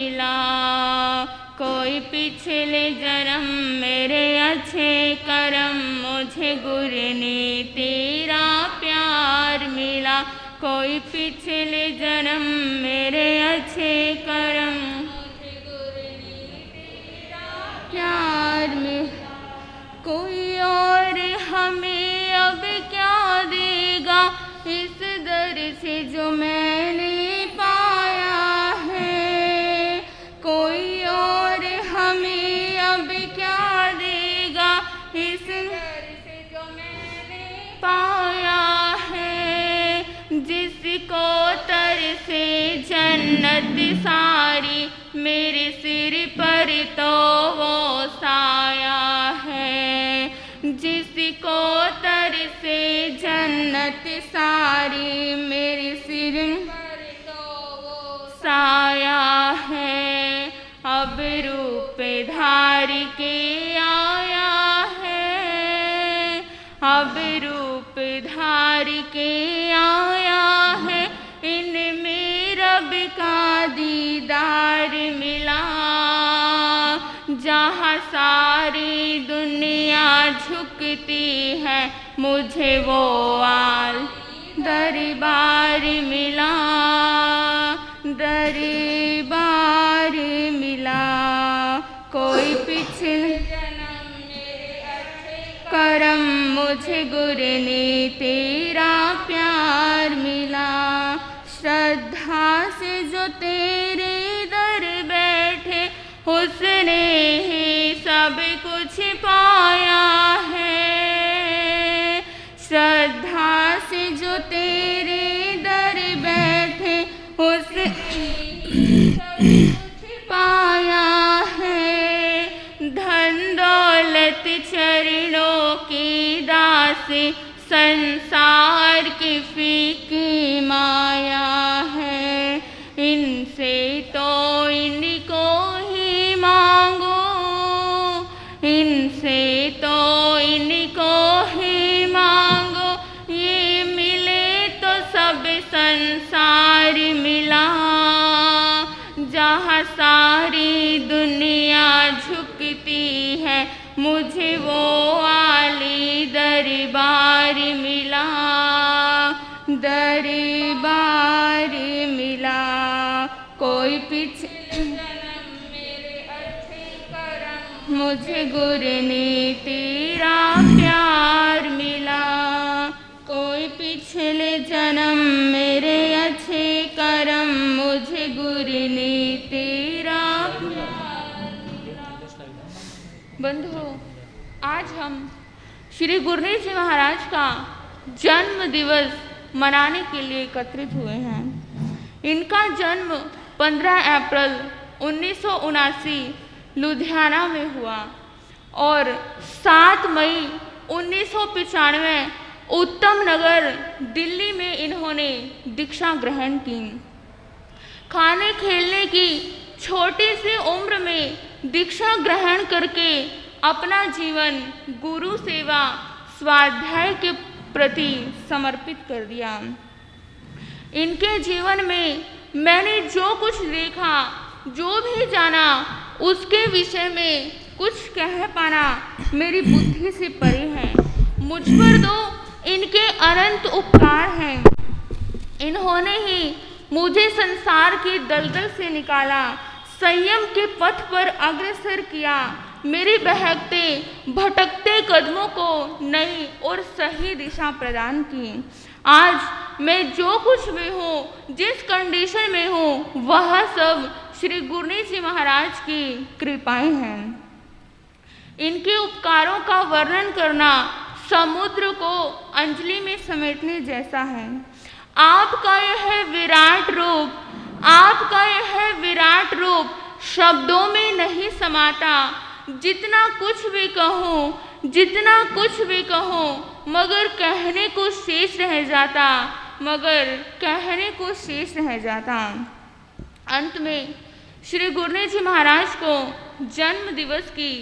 मिला। कोई पिछले जन्म मेरे अच्छे कर्म, मुझे गुरु ने तेरा प्यार मिला। कोई पिछले जन्म मेरे अच्छे कर्म, मुझे गुरु ने तेरा प्यार मिला। कोई और हमें अब क्या देगा इस दर से जो मैंने पाया है। कोई और हमें अब क्या देगा इस दर से जो मैंने पाया है। जिसको तरसे जन्नत सारी, मेरे सिर पर तो वो साया है। जिसको तरसे जन्नत सारी, मेरे सिर पर तो वो साया है। अब रूप धार के आया है, अब रूप धार के आया है। इनमें रब का दीदार मिला। जहाँ सारी दुनिया झुकती है, मुझे वो आल दरबार मिला, दरबार मिला। कोई पिछले जन्म मेरे अच्छे कर्म, मुझे गुरु ने तेरा प्यार मिला। श्रद्धा से जो तेरे दर बैठे, उसने ही सब कुछ पाया है। श्रद्धा से जो तेरे दर बैठे, उसने सब कुछ पाया है। धन दौलत चरणों की दास, संसार की फीकी माया है। इनसे तो इनको ही मांगो, इनसे तो इनको ही मांगो। ये मिले तो सब संसार मिला। जहाँ सारी दुनिया झुकती है, मुझे वो आली दरबार मिला, दरबार मिला। कोई पिछले जन्म मेरे अच्छे कर्म, मुझे गुरु ने तेरा प्यार मिला। कोई पिछले जन्म मेरे अच्छे कर्म, मुझे गुरु ने तेरा प्यार मिला। बंधुओं, आज हम श्री गुरनीत जी महाराज का जन्म दिवस मनाने के लिए एकत्रित हुए हैं। इनका जन्म 15 अप्रैल 1979 लुधियाना में हुआ और 7 मई 1995 उत्तम नगर दिल्ली में इन्होंने दीक्षा ग्रहण की। खाने खेलने की छोटी सी उम्र में दीक्षा ग्रहण करके अपना जीवन गुरु सेवा स्वाध्याय के प्रति समर्पित कर दिया। इनके जीवन में मैंने जो कुछ देखा, जो भी जाना, उसके विषय में कुछ कह पाना मेरी बुद्धि से परे है। मुझ पर तो इनके अनंत उपकार हैं। इन्होंने ही मुझे संसार की दलदल से निकाला, संयम के पथ पर अग्रसर किया, मेरे बहकते भटकते कदमों को नई और सही दिशा प्रदान की। आज मैं जो कुछ भी हूँ, जिस कंडीशन में हूँ, वह सब श्री गुरनीत जी महाराज की कृपाएं हैं। इनके उपकारों का वर्णन करना समुद्र को अंजलि में समेटने जैसा है। आपका यह विराट रूप, आपका यह विराट रूप शब्दों में नहीं समाता। जितना कुछ भी कहूँ, जितना कुछ भी कहूँ, मगर कहने को शेष रह जाता, मगर कहने को शेष रह जाता। अंत में श्री गुरनीत जी महाराज को जन्म दिवस की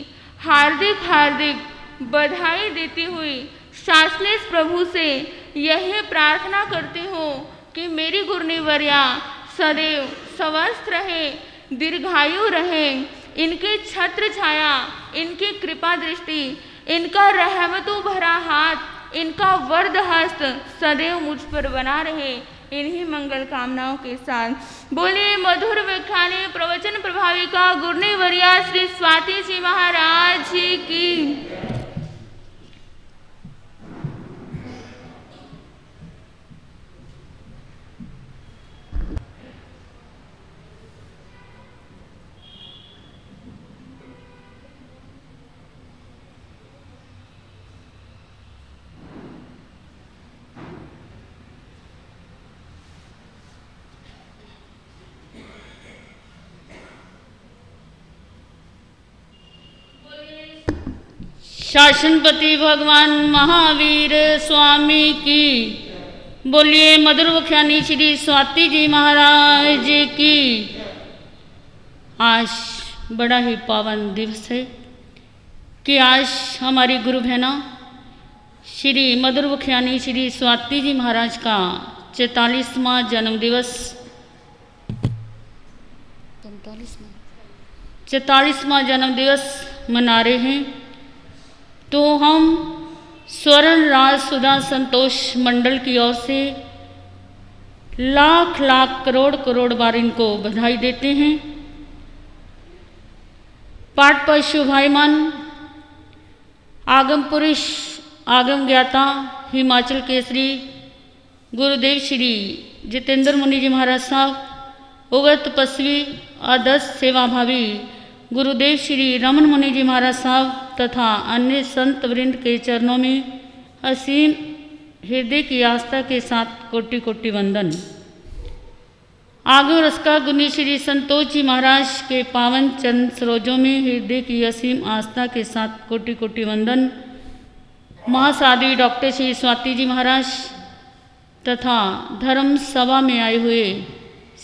हार्दिक हार्दिक बधाई देती हुई शासलेश प्रभु से यही प्रार्थना करती हूँ कि मेरी गुरनीवर्या सदैव स्वस्थ रहे, दीर्घायु रहे, इनकी छत्र छाया, इनकी कृपा दृष्टि, इनका रहमतों भरा हाथ, इनका वरद हस्त सदैव मुझ पर बना रहे। इन्हीं मंगल कामनाओं के साथ बोलिए मधुर व्याख्यानी प्रवचन प्रभाविका गुरनी वरिया श्री स्वाति जी महाराज जी की। शासनपति भगवान महावीर स्वामी की। बोलिए मधुर व्याख्यानी श्री स्वाति जी महाराज की। आज बड़ा ही पावन दिवस है कि आज हमारी गुरु बहना श्री मधुर व्याख्यानी श्री स्वाति जी महाराज का 44वां जन्म दिवस 44वां जन्म दिवस मना रहे हैं। तो हम स्वर्ण राज सुधा संतोष मंडल की ओर से लाख लाख करोड़ करोड़ बार इनको बधाई देते हैं। पाठ पशु भाईमान, आगम पुरुष, आगम ज्ञाता, हिमाचल केसरी गुरुदेव श्री जितेंद्र मुनि जी महाराज साहब, उगत तपस्वी आदर्श सेवाभावी गुरुदेव श्री रमन मुनि जी महाराज साहब तथा अन्य संत वृंद के चरणों में असीम हृदय की आस्था के साथ कोटि कोटि वंदन। आगम रस का गुनी श्री संतोष जी महाराज के पावन चरण सरोजों में हृदय की असीम आस्था के साथ कोटि कोटि वंदन। महासाध्वी डॉक्टर श्री स्वाति जी महाराज तथा धर्म सभा में आए हुए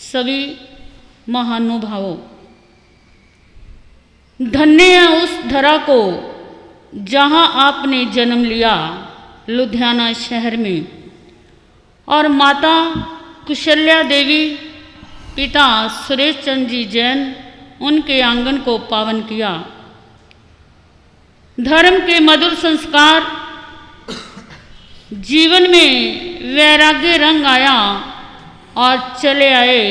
सभी महानुभावों, धन्य है उस धरा को जहां आपने जन्म लिया, लुधियाना शहर में, और माता कुशल्या देवी, पिता सुरेश चंद्र जी जैन उनके आंगन को पावन किया। धर्म के मधुर संस्कार जीवन में वैराग्य रंग आया और चले आए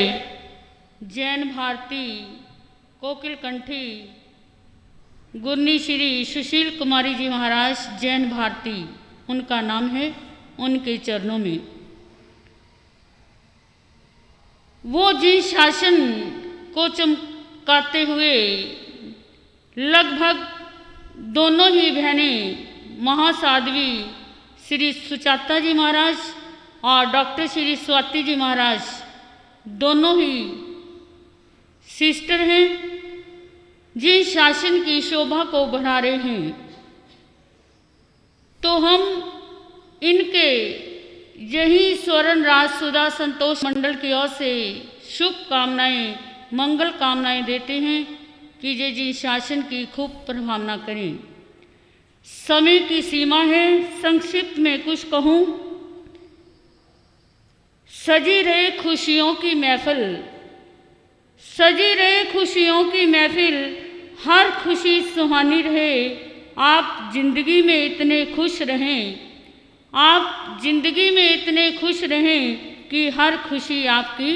जैन भारती कोकिल कंठी गुरनी श्री सुशील कुमारी जी महाराज जैन भारती, उनका नाम है, उनके चरणों में। वो जिन शासन को चमकाते हुए लगभग दोनों ही बहनें महासाध्वी श्री सुचाता जी महाराज और डॉक्टर श्री स्वाति जी महाराज दोनों ही सिस्टर हैं, जिन शासन की शोभा को बढ़ा रहे हैं। तो हम इनके यही स्वर्ण राज सुधा संतोष मंडल की ओर से शुभ कामनाएं, मंगल कामनाएं देते हैं कि ये जिन शासन की खूब प्रभावना करें। समय की सीमा है, संक्षिप्त में कुछ कहूँ। सजी रहे खुशियों की महफिल, सजी रहे खुशियों की महफिल, हर खुशी सुहानी रहे। आप जिंदगी में इतने खुश रहें, आप जिंदगी में इतने खुश रहें कि हर खुशी आपकी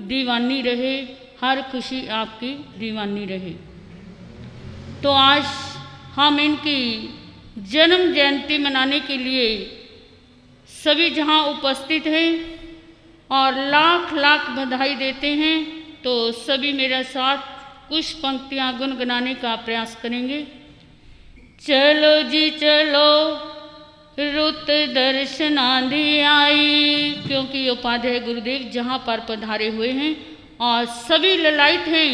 दीवानी रहे, हर खुशी आपकी दीवानी रहे। तो आज हम इनकी जन्म जयंती मनाने के लिए सभी जहां उपस्थित हैं और लाख लाख बधाई देते हैं। तो सभी मेरे साथ कुछ पंक्तियां गुनगुनाने का प्रयास करेंगे। चलो जी चलो रुत दर्शनादि आई, क्योंकि ये उपाध्याय गुरुदेव जहाँ पर पधारे हुए हैं और सभी ललायत हैं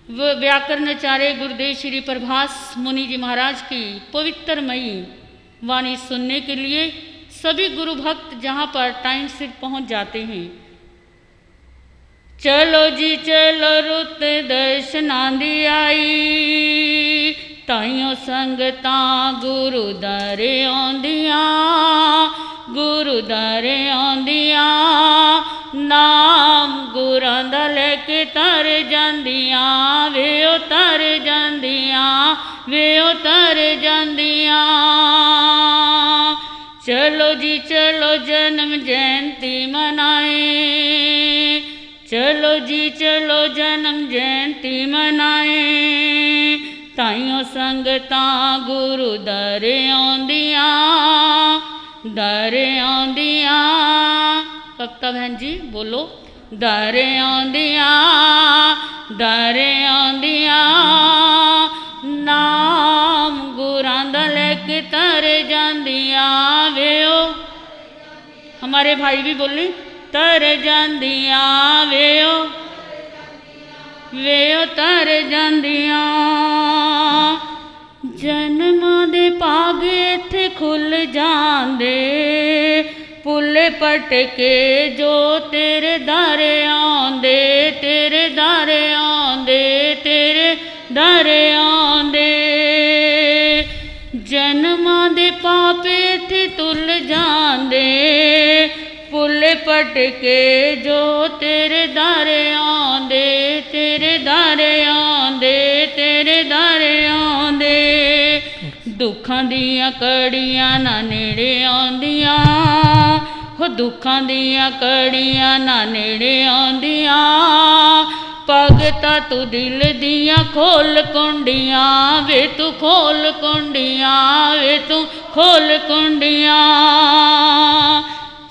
वह व्याकरणाचार्य गुरुदेव श्री प्रभास मुनि जी महाराज की पवित्रमयी वाणी सुनने के लिए सभी गुरु भक्त जहाँ पर टाइम से पहुँच जाते हैं। चलो जी चलो रुत दर्शनादि आई, ताइयों संगता गुरु दरे आंदियां, गुरु दरे आंदियां, नाम गुरु ਗੁਰਾਂ ਦਾ ਲੈ ਕੇ ਤਰ ਜਾਂਦੀਆਂ ਵੇ ਉਹ ਤਰ ਜਾਂਦੀਆਂ ਵੇ ਉਹ ਤਰ ਜਾਂਦੀਆਂ। ਚਲੋ ਜੀ ਚਲੋ ਜਨਮ ਜਯੰਤੀ ਮਨਾਏ, ਚਲੋ ਜੀ ਚਲੋ ਜਨਮ ਜਯੰਤੀ ਮਨਾਏ। ਤਾਈਓ ਸੰਗਤਾਂ ਗੁਰੂ ਦਰ ਆਉਂਦੀਆਂ, ਦਰ ਆਉਂਦੀਆਂ। ਕਵਿਤਾ ਬਹਿਨ ਜੀ ਬੋਲੋ। ਦਰ ਆਉਂਦੀਆਂ, ਦਰ ਆਉਂਦੀਆਂ, ਨਾਮ ਗੁਰਾਂ ਦਾ ਲੈ ਕੇ ਤਰ ਜਾਂਦੀਆਂ ਵੇ ਉਹ। हमारे भाई भी बोले तर ਜਾਂਦੀਆਂ ਵੇ ਉਹ, ਵੇ ਉਹ ਤਰ ਜਾਂਦੀਆਂ। ਜਨਮਾਂ ਦੇ ਭਾਗ ਇੱਥੇ ਖੁੱਲ ਜਾਂਦੇ, ਪੁੱਲੇ ਪਟਕੇ ਜੋ ਤੇਰੇ ਦਰ ਆਉਂਦੇ, ਤੇਰੇ ਦਰ ਆਉਂਦੇ, ਤੇਰੇ ਦਰ ਆਉਂਦੇ। ਜਨਮਾਂ ਦੇ ਪਾਪ ਇੱਥੇ ਤੁਲ ਜਾਂਦੇ, ਪੁੱਲੇ ਪਟਕੇ ਜੋ ਤੇਰੇ ਦਰ ਆਉਂਦੇ, ਤੇਰੇ ਦਰ ਆਉਂਦੇ, ਤੇਰੇ ਦਰ ਆਉਂਦੇ। ਦੁੱਖਾਂ ਦੀਆਂ ਕੜੀਆਂ ਨਾ ਨੇੜੇ ਆਉਂਦੀਆਂ ਹੋ, ਦੁੱਖਾਂ ਦੀਆਂ ਕੜੀਆਂ ਨਾ ਨੇੜੇ ਆਉਂਦੀਆਂ। ਭਗਤਾ ਤੂੰ ਦਿਲ ਦੀਆਂ ਖੋਲ ਕੁੰਡੀਆਂ ਵੇ, ਤੂੰ ਖੋਲ ਕੁੰਡੀਆਂ ਵੇ, ਤੂੰ ਖੋਲ ਕੁੰਡੀਆਂ।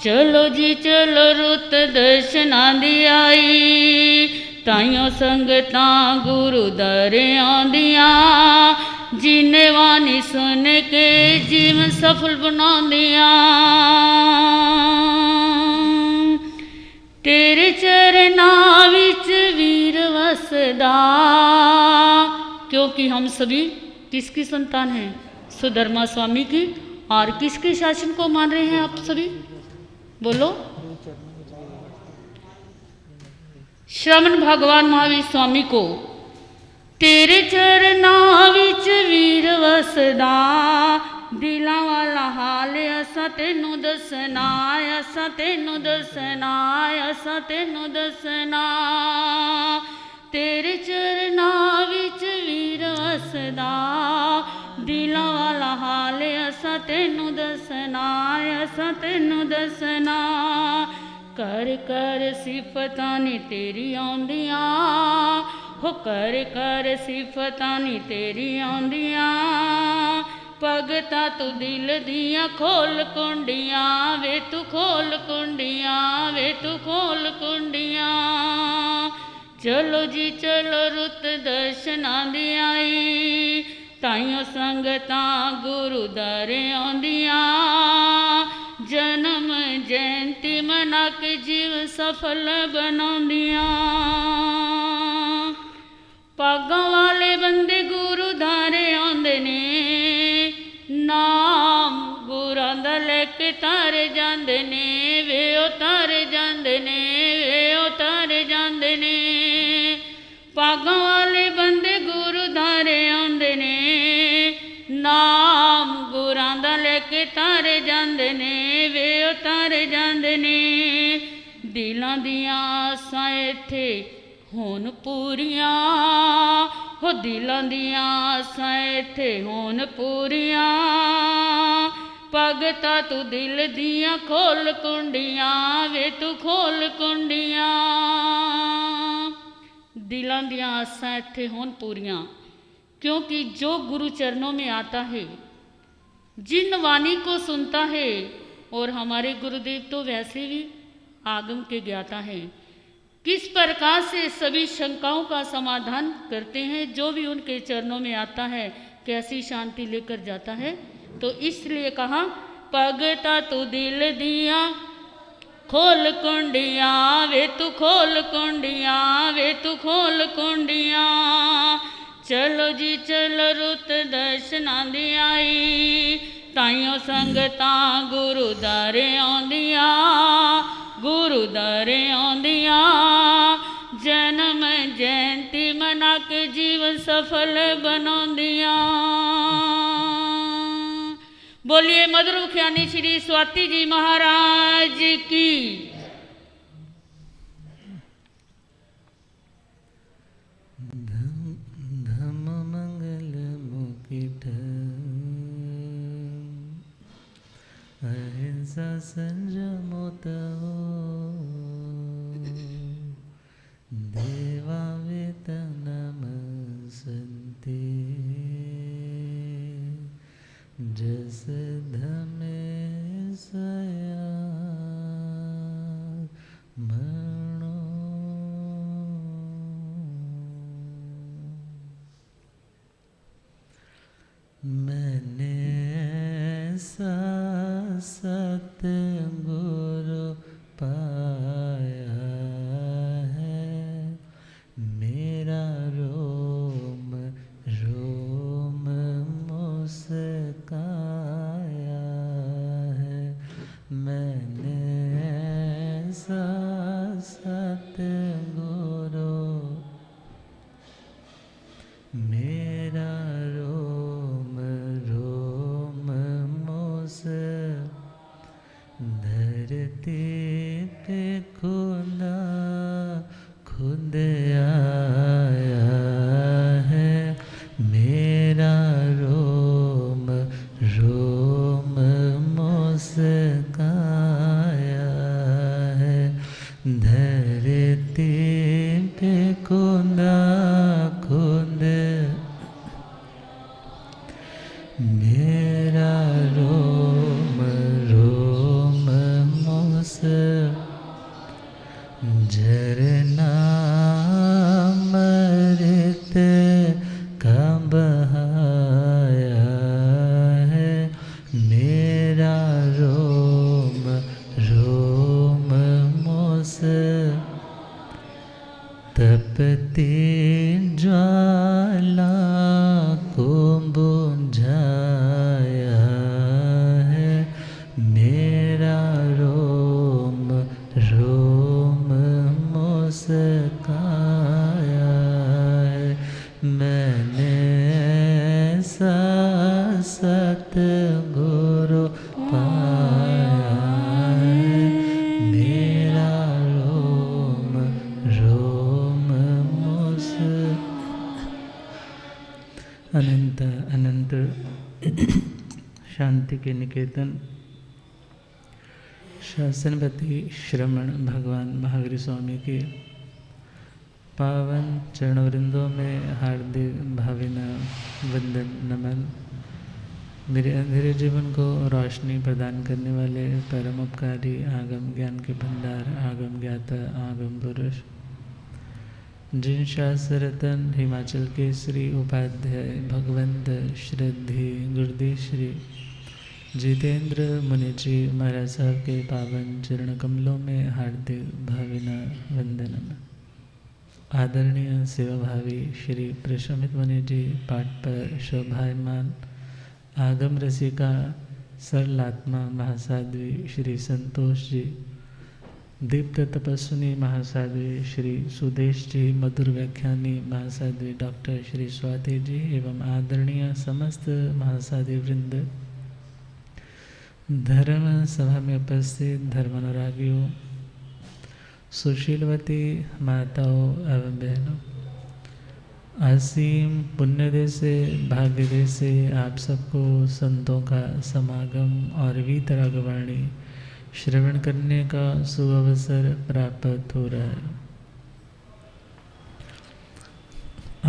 ਚਲੋ ਜੀ ਚਲੋ ਰੁੱਤ ਦਰਸ਼ਨਾਂ ਦੀ ਆਈ, ਤਾਈਓ ਸੰਗਤਾਂ ਗੁਰੂ ਦਰ ਆਉਂਦੀਆਂ। ਜਿਨੇ ਬਾਣੀ ਸੁਣ ਕੇ ਜੀਵਨ ਸਫਲ ਬਣਾਉਂਦੀਆਂ। तेरे चरनां विच वीर वसदा, क्योंकि हम सभी किसकी संतान हैं? सुधर्मा स्वामी की। और किसके शासन को मान रहे हैं आप सभी? बोलो। श्रवण भगवान महावीर स्वामी को। तेरे चरनां विच वीर वसदा, दिलां वाला हाल असां तैनूं दसना, असां तैनूं दसना, असां तैनूं दसना। तेरे चरनां विच वीर वसदा, दिलां वाला हाल असां तैनूं दसना, असां तैनूं दसना। कर कर सिफतां नी तेरी आउंदियां हो, कर कर सिफतां नी तेरी आउंदियां। भगता तू दिल दियां खोल कुंडियां वे, तू खोल कुंडियां वे, तू खोल कुंडियां। चलो जी चलो रुत दर्शनां दी आई, ताइयों संगतां गुरु दर आउंदियां। जन्म जयंती मना के जीवन सफल बनाउंदियां। पागां वाले बंदे गुरु धारे आउंदे ने, नाम गुरां दा लैके तारे जांदे ने वे, ओ तारे जांदे ने वे, ओ तारे जांदे ने। पागां वाले बंदे गुरु धारे आउंदे ने, नाम गुरां दा लैके तारे जांदे ने वे, ओ तारे जांदे ने। दिलां दियां आसां इत्थे होन पूरियां हो, दिलां दियां आसां इत्थे होन पूरियां। भगता तू दिल दियां खोल कुंडियां वे, तू खोल कुंडियां। दिलां दियां आसां इत्थे होन पूरियां, क्योंकि जो गुरु चरणों में आता है, जिन वाणी को सुनता है, और हमारे गुरुदेव तो वैसे भी आगम के ज्ञाता हैं, किस प्रकार से सभी शंकाओं का समाधान करते हैं। जो भी उनके चरणों में आता है कैसी शांति लेकर जाता है। तो इसलिए कहा भगता तू दिल दिया खोल कुंडियां वे, तू खोल कुंडियां वे, तू खोल कुंडियां। चलो जी चलो रुत दर्शनां दी आई, ताइयों संगतां गुरु दर आउंदियां, गुरु दर आउंदियां। जन्म जयंती मना के जीवन सफल बनाउंदियां। बोलिए मधुर मुखियानी श्री स्वाति जी महाराज की। ऐसा संयमोत हो देवा वेतनमसन्ति जस धमे सया मरणो। मैंने ऐसा सतगुरु पाया है मेरा रोम रोम मुस्काया है। मैंने ऐसा सतगुरु मेरा रोम रोम मुस धरती पे खुदा खुद आया है मेरा रोम रोम मुस्काया है। धरती पे खुदा खुद मेरा रोम रोम मुस झरना मृत का बहाया है मेरा रोम रोम मुस तपती ज्वाला को बुझाया है मेरा रोम रोम मुस्काया है। मैंने ऐसा सतगुरु पाया है मेरा रोम रोम मुस। अनंत अनंत शांति के निकेतन शासनपति श्रमण भगवान महावीर स्वामी के पावन चरणवृंदों में हार्दिक भावना वंदन नमन। मेरे अंधेरे जीवन को रोशनी प्रदान करने वाले परम उपकारी आगम ज्ञान के भंडार आगम ज्ञाता आगम पुरुष जिन शास्त्ररतन हिमाचल के श्री उपाध्याय भगवंत श्रद्धे गुरुदेव श्री जितेंद्र मुनि जी महाराज साहब के पावन चरण कमलों में हार्दिक भावना वंदनम। आदरणीय सेवाभावी श्री प्रशमित मुनि जी पाठ पर शोभायमान आगम रसिका सरलात्मा महासाध्वी श्री संतोष जी दीप्त तपस्विनी महासाध्वी श्री सुदेश जी मधुर व्याख्यानी महासाध्वी डॉक्टर श्री स्वाति जी एवं आदरणीय समस्त महासाध्वी वृंद धर्म सभा में उपस्थित धर्मानुरागियों सुशीलवती माताओं एवं बहनों असीम पुण्यदय से भाग्यदय से आप सबको संतों का समागम और वीतरागवाणी श्रवण करने का सुअवसर प्राप्त हो रहा है।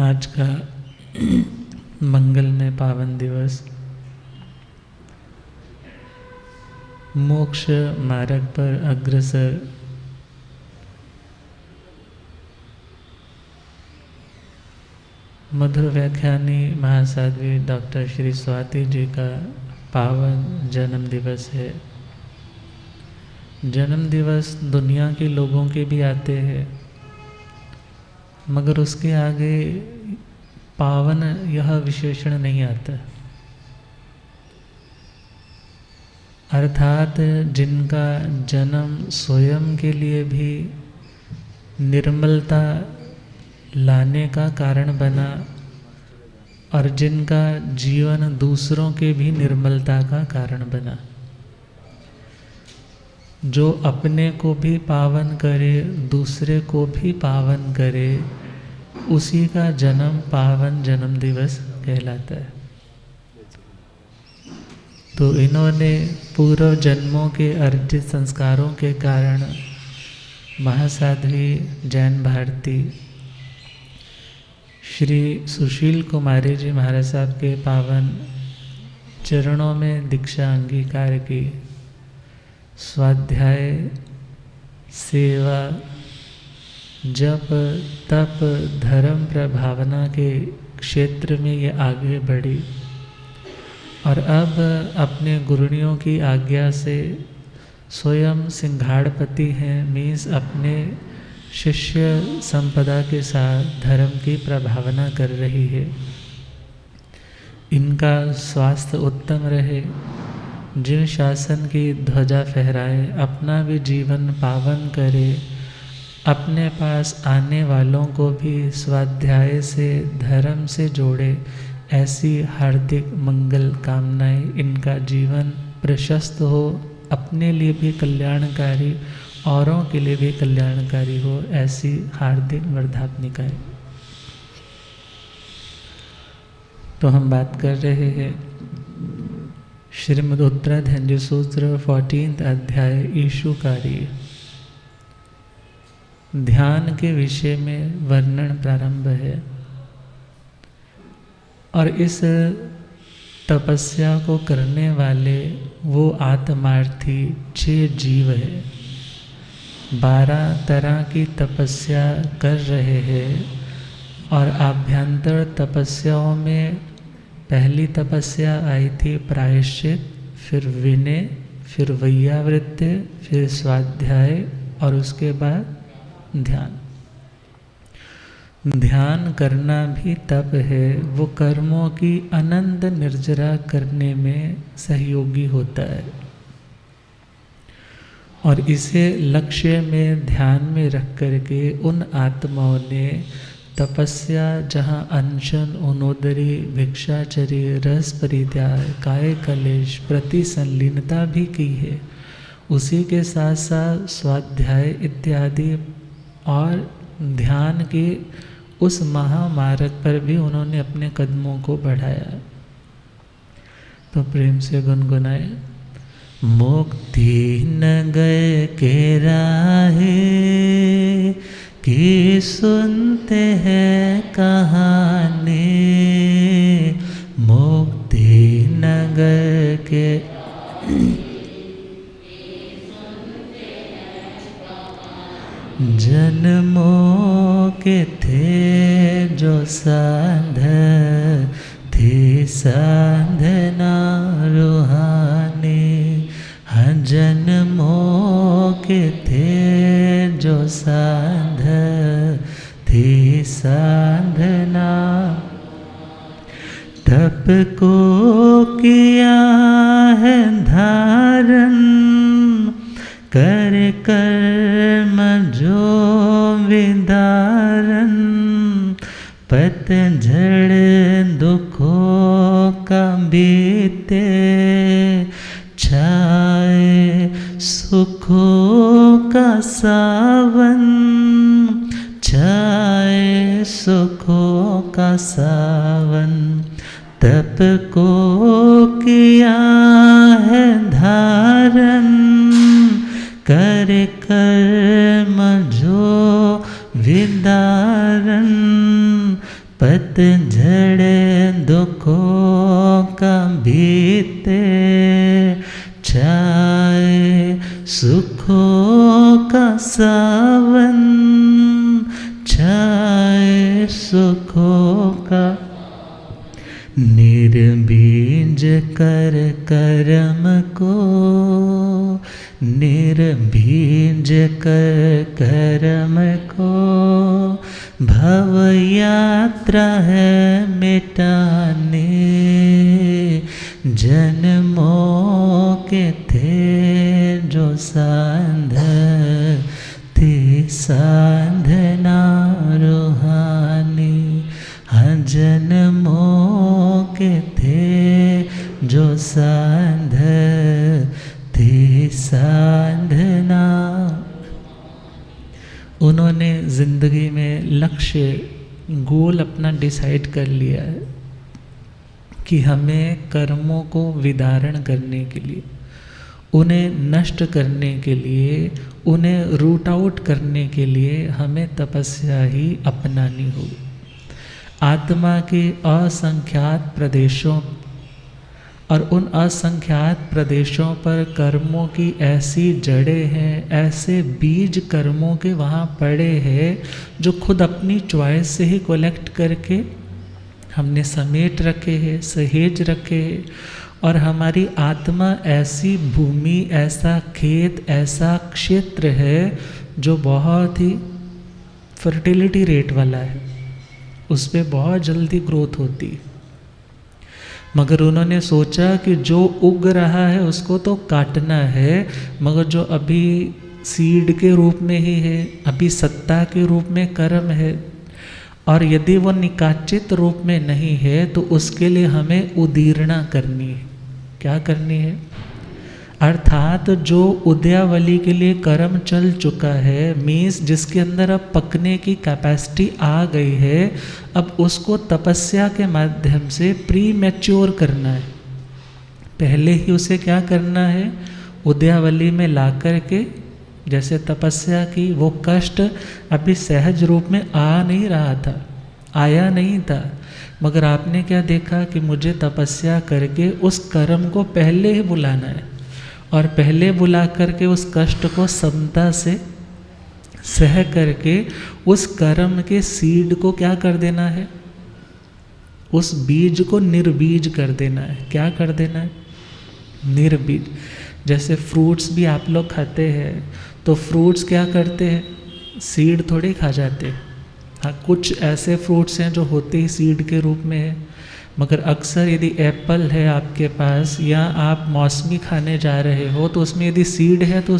आज का मंगलमय पावन दिवस मोक्ष मार्ग पर अग्रसर मधुर व्याख्यानी महासाध्वी डॉक्टर श्री स्वाति जी का पावन जन्म दिवस है। जन्म दिवस दुनिया के लोगों के भी आते हैं मगर उसके आगे पावन यह विशेषण नहीं आता। अर्थात जिनका जन्म स्वयं के लिए भी निर्मलता लाने का कारण बना और जिनका जीवन दूसरों के भी निर्मलता का कारण बना, जो अपने को भी पावन करे दूसरे को भी पावन करे, उसी का जन्म पावन जन्म दिवस कहलाता है। तो इन्होंने पूर्व जन्मों के अर्जित संस्कारों के कारण महासाध्वी जैन भारती श्री सुशील कुमारी जी महाराज साहब के पावन चरणों में दीक्षा अंगीकार की। स्वाध्याय, सेवा, जप, तप, धर्म, प्रभावना के क्षेत्र में ये आगे बढ़ी और अब अपने गुरुनियों की आज्ञा से स्वयं सिंघाड़पति हैं, मीन्स अपने शिष्य संपदा के साथ धर्म की प्रभावना कर रही है। इनका स्वास्थ्य उत्तम रहे, जिन शासन की ध्वजा फहराए, अपना भी जीवन पावन करे, अपने पास आने वालों को भी स्वाध्याय से धर्म से जोड़े, ऐसी हार्दिक मंगल कामनाएं। इनका जीवन प्रशस्त हो, अपने लिए भी कल्याणकारी, औरों के लिए भी कल्याणकारी हो, ऐसी हार्दिक वर्धापनिकाएं। तो हम बात कर रहे हैं श्रीमद् उत्तराधंजी सूत्र 14 अध्याय ईशु कार्य। ध्यान के विषय में वर्णन प्रारंभ है और इस तपस्या को करने वाले वो आत्मार्थी 6 जीव है। 12 तरह की तपस्या कर रहे हैं और आभ्यंतर तपस्याओं में पहली तपस्या आई थी प्रायश्चित, फिर विनय, फिर वैयावृत्ति, फिर स्वाध्याय और उसके बाद ध्यान। ध्यान करना भी तप है, वो कर्मों की अनंत निर्जरा करने में सहयोगी होता है और इसे लक्ष्य में ध्यान में रख करके उन आत्माओं ने तपस्या, जहाँ अनशन, उनोदरी, भिक्षाचर्य, रस परित्याग, काय कलेश, प्रति संलीनता भी की है। उसी के साथ साथ स्वाध्याय इत्यादि और ध्यान के उस महामार्ग पर भी उन्होंने अपने कदमों को बढ़ाया। तो प्रेम से गुनगुनाए। मुक्ति नगर के राहे की सुनते हैं कहानी, मुक्ति नगर के जन्मों के थे जो साध थी साधना रूहानी। हाँ, जन्मों के थे जो साध थी साधना, तप को किया है धारण, कर कर्म जो विदारण, पतझड़ दुखों का बीते, छाए सुखों का सावन, छाए सुखों का सावन। तप को किया है धारण, कर कर्म जो विदारण, पतझड़ दुखों का बीते, छाए सुखों का सावन, छाए सुखों का। निर्बीज कर कर्म को, निर्बीज कर कर्म को, भव यात्रा है मिटाने। जन्मों के थे जो साध थी साधना रूहानी। हाँ, जन्मों के थे जो साध थी साधना। उन्होंने जिंदगी में लक्ष्य, गोल अपना डिसाइड कर लिया है कि हमें कर्मों को विदारण करने के लिए, उन्हें नष्ट करने के लिए, उन्हें रूट आउट करने के लिए हमें तपस्या ही अपनानी होगी। आत्मा के असंख्यात प्रदेशों और उन असंख्यात प्रदेशों पर कर्मों की ऐसी जड़ें हैं, ऐसे बीज कर्मों के वहाँ पड़े हैं जो खुद अपनी चॉइस से ही कलेक्ट करके हमने समेट रखे हैं, सहेज रखे हैं। और हमारी आत्मा ऐसी भूमि, ऐसा खेत, ऐसा क्षेत्र है जो बहुत ही फर्टिलिटी रेट वाला है, उस पर बहुत जल्दी ग्रोथ होती है। मगर उन्होंने सोचा कि जो उग रहा है उसको तो काटना है, मगर जो अभी सीड के रूप में ही है, अभी सत्ता के रूप में कर्म है, और यदि वो निकाचित रूप में नहीं है तो उसके लिए हमें उदीर्णा करनी है। क्या करनी है? अर्थात जो उद्यावली के लिए कर्म चल चुका है, मीन्स जिसके अंदर अब पकने की कैपेसिटी आ गई है, अब उसको तपस्या के माध्यम से प्री मैच्योर करना है। पहले ही उसे क्या करना है? उद्यावली में ला कर के जैसे तपस्या की, वो कष्ट अभी सहज रूप में आ नहीं रहा था, आया नहीं था, मगर आपने क्या देखा कि मुझे तपस्या करके उस कर्म को पहले ही बुलाना है, और पहले बुला करके उस कष्ट को समता से सह करके उस कर्म के सीड को क्या कर देना है? उस बीज को निर्बीज कर देना है। क्या कर देना है? निर्बीज। जैसे फ्रूट्स भी आप लोग खाते हैं तो फ्रूट्स क्या करते हैं? सीड थोड़ी खा जाते हैं। हाँ, कुछ ऐसे फ्रूट्स हैं जो होते ही सीड के रूप में है, मगर अक्सर यदि एप्पल है आपके पास या आप मौसमी खाने जा रहे हो तो उसमें यदि सीड है तो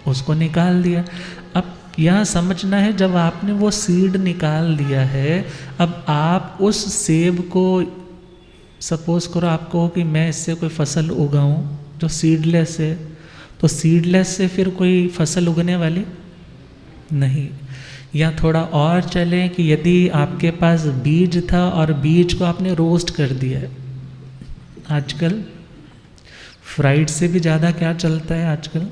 उसको निकाल दिया। अब यहाँ समझना है, जब आपने वो सीड निकाल दिया है, अब आप उस सेब को, सपोज करो आपको कि मैं इससे कोई फसल उगाऊं जो सीडलेस है, तो सीडलेस से फिर कोई फसल उगने वाली नहीं। या थोड़ा और चलें कि यदि आपके पास बीज था और बीज को आपने रोस्ट कर दिया है, आजकल फ्राइड से भी ज़्यादा क्या चलता है आजकल,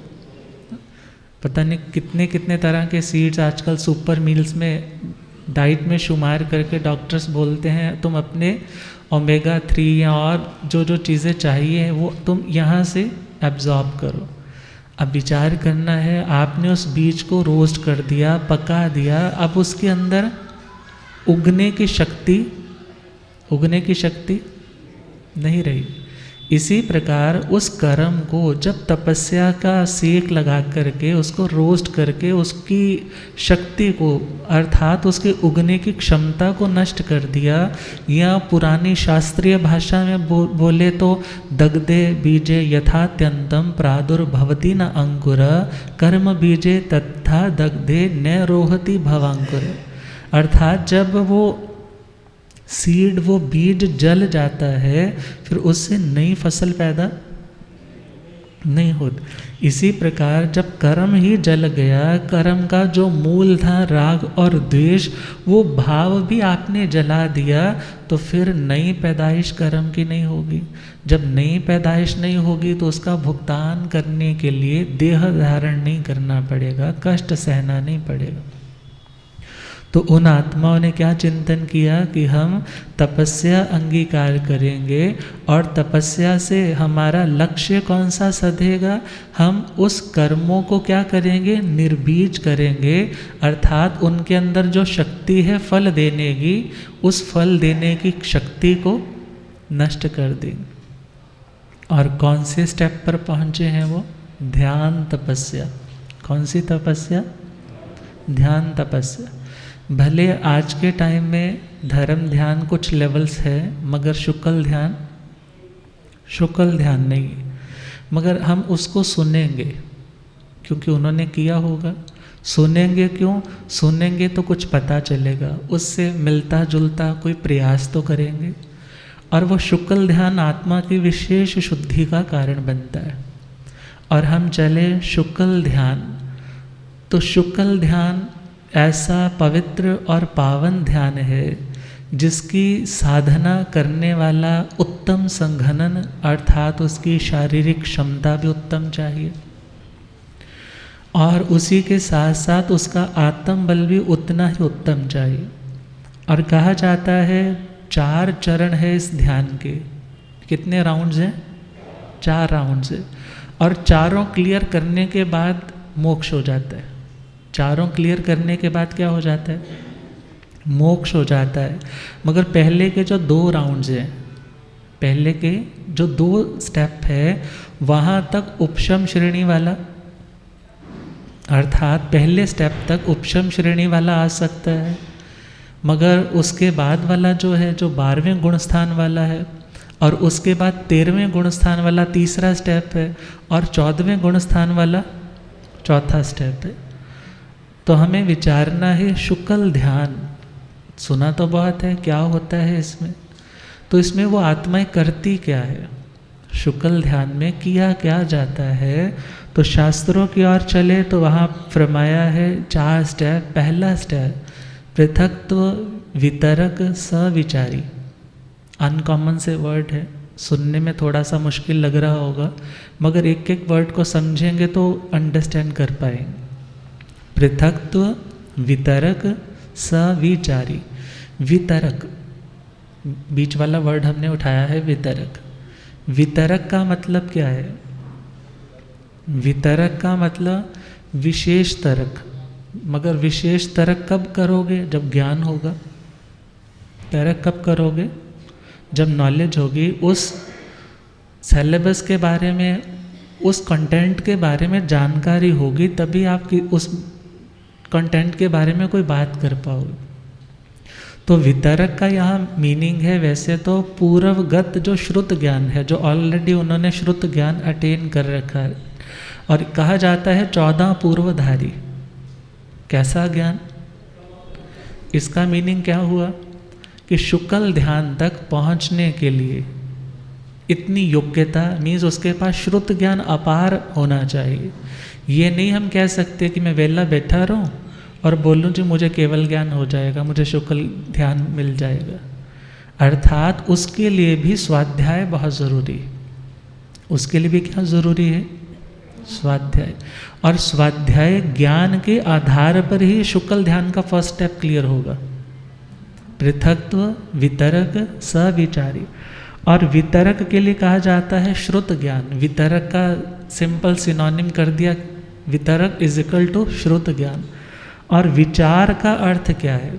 पता नहीं कितने कितने तरह के सीड्स आजकल सुपर मील्स में डाइट में शुमार करके डॉक्टर्स बोलते हैं तुम अपने ओमेगा 3 या और जो चीज़ें चाहिए वो तुम यहाँ से एब्जॉर्ब करो। अब विचार करना है, आपने उस बीज को रोस्ट कर दिया, पका दिया, अब उसके अंदर उगने की शक्ति नहीं रही। इसी प्रकार उस कर्म को जब तपस्या का सेक लगा करके उसको रोस्ट करके उसकी शक्ति को अर्थात उसके उगने की क्षमता को नष्ट कर दिया, या पुरानी शास्त्रीय भाषा में बोले तो दग्धे बीजे यथात्यंतम प्रादुर्भवति न अंकुर कर्म बीजे तथा दग्धे न रोहति भवांकुर। अर्थात जब वो सीड, वो बीज जल जाता है, फिर उससे नई फसल पैदा नहीं होती। इसी प्रकार जब कर्म ही जल गया, कर्म का जो मूल था राग और द्वेष, वो भाव भी आपने जला दिया, तो फिर नई पैदाइश कर्म की नहीं होगी। जब नई पैदाइश नहीं होगी तो उसका भुगतान करने के लिए देह धारण नहीं करना पड़ेगा, कष्ट सहना नहीं पड़ेगा। तो उन आत्माओं ने क्या चिंतन किया कि हम तपस्या अंगीकार करेंगे, और तपस्या से हमारा लक्ष्य कौन सा सधेगा? हम उस कर्मों को क्या करेंगे? निर्बीज करेंगे, अर्थात उनके अंदर जो शक्ति है फल देने की, उस फल देने की शक्ति को नष्ट कर देंगे। और कौन से स्टेप पर पहुँचे हैं वो? ध्यान तपस्या। कौन सी तपस्या? ध्यान तपस्या। भले आज के टाइम में धर्म ध्यान कुछ लेवल्स है, मगर शुक्ल ध्यान नहीं है। मगर हम उसको सुनेंगे क्योंकि उन्होंने किया होगा। सुनेंगे क्यों? सुनेंगे तो कुछ पता चलेगा, उससे मिलता जुलता कोई प्रयास तो करेंगे, और वो शुक्ल ध्यान आत्मा की विशेष शुद्धि का कारण बनता है। और हम चले शुक्ल ध्यान, तो शुक्ल ध्यान ऐसा पवित्र और पावन ध्यान है जिसकी साधना करने वाला उत्तम संघनन अर्थात उसकी शारीरिक क्षमता भी उत्तम चाहिए, और उसी के साथ साथ उसका आत्म बल भी उतना ही उत्तम चाहिए। और कहा जाता है 4 चरण है इस ध्यान के। कितने राउंड्स हैं? 4 राउंड्स है, और चारों क्लियर करने के बाद मोक्ष हो जाता है। चारों क्लियर करने के बाद क्या हो जाता है? मोक्ष हो जाता है। मगर पहले के जो 2 राउंड्स हैं, पहले के जो 2 स्टेप है, वहाँ तक उपशम श्रेणी वाला, अर्थात पहले स्टेप तक उपशम श्रेणी वाला आ सकता है, मगर उसके बाद वाला जो है, जो 12वें गुणस्थान वाला है, और उसके बाद 13वें गुणस्थान वाला तीसरा स्टेप है, और 14वें गुणस्थान वाला चौथा स्टेप है। तो हमें विचारना है शुक्ल ध्यान, सुना तो बहुत है, क्या होता है इसमें? तो इसमें वो आत्माएं करती क्या है? शुक्ल ध्यान में किया क्या जाता है? तो शास्त्रों की ओर चले तो वहाँ फरमाया है 4 स्टेप। पहला स्टेप पृथक्त्व वितरक सविचारी। अनकॉमन से वर्ड है, सुनने में थोड़ा सा मुश्किल लग रहा होगा, मगर एक एक वर्ड को समझेंगे तो अंडरस्टैंड कर पाएंगे। पृथक्त्व वितरक सविचारी। वितरक, बीच वाला वर्ड हमने उठाया है वितरक। वितरक का मतलब क्या है? वितरक का मतलब विशेष तर्क। मगर विशेष तर्क कब करोगे? जब ज्ञान होगा। तर्क कब करोगे? जब नॉलेज होगी, उस सिलेबस के बारे में, उस कंटेंट के बारे में जानकारी होगी, तभी आप उस कंटेंट के बारे में कोई बात कर पाओगे। तो वितरक का यहाँ मीनिंग है वैसे तो पूर्वगत जो श्रुत ज्ञान है, जो ऑलरेडी उन्होंने श्रुत ज्ञान अटेन कर रखा है। और कहा जाता है 14 पूर्वधारी। कैसा ज्ञान? इसका मीनिंग क्या हुआ कि शुक्ल ध्यान तक पहुँचने के लिए इतनी योग्यता, मीन्स उसके पास श्रुत ज्ञान अपार होना चाहिए। ये नहीं हम कह सकते कि मैं वेला बैठा रहूं और बोलूं जी मुझे केवल ज्ञान हो जाएगा, मुझे शुक्ल ध्यान मिल जाएगा। अर्थात उसके लिए भी स्वाध्याय बहुत ज़रूरी है। उसके लिए भी क्या ज़रूरी है? स्वाध्याय। और स्वाध्याय ज्ञान के आधार पर ही शुक्ल ध्यान का फर्स्ट स्टेप क्लियर होगा। पृथक्त्व वितरक सविचारी। और वितरक के लिए कहा जाता है श्रुत ज्ञान। वितरक का सिंपल सिनोनिम कर दिया, वितरक इज इक्वल टू श्रुत ज्ञान। और विचार का अर्थ क्या है?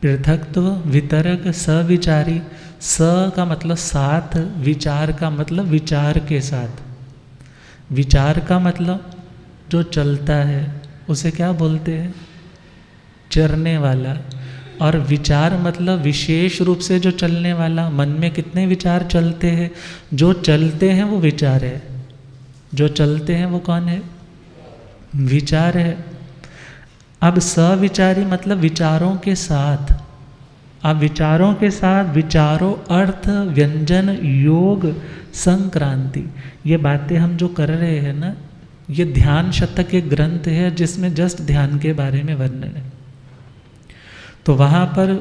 पृथक्त्व वितरक सविचारी। स का मतलब साथ, विचार का मतलब विचार के साथ। विचार का मतलब जो चलता है उसे क्या बोलते हैं? चरने वाला। और विचार मतलब विशेष रूप से जो चलने वाला। मन में कितने विचार चलते हैं? जो चलते हैं वो विचार है। जो चलते हैं वो कौन है? विचार है। अब सविचारी मतलब विचारों के साथ। अब विचारों के साथ विचारों, अर्थ, व्यंजन, योग, संक्रांति, ये बातें हम जो कर रहे हैं ना, ये ध्यान शतक एक ग्रंथ है जिसमें जस्ट ध्यान के बारे में वर्णन है। तो वहाँ पर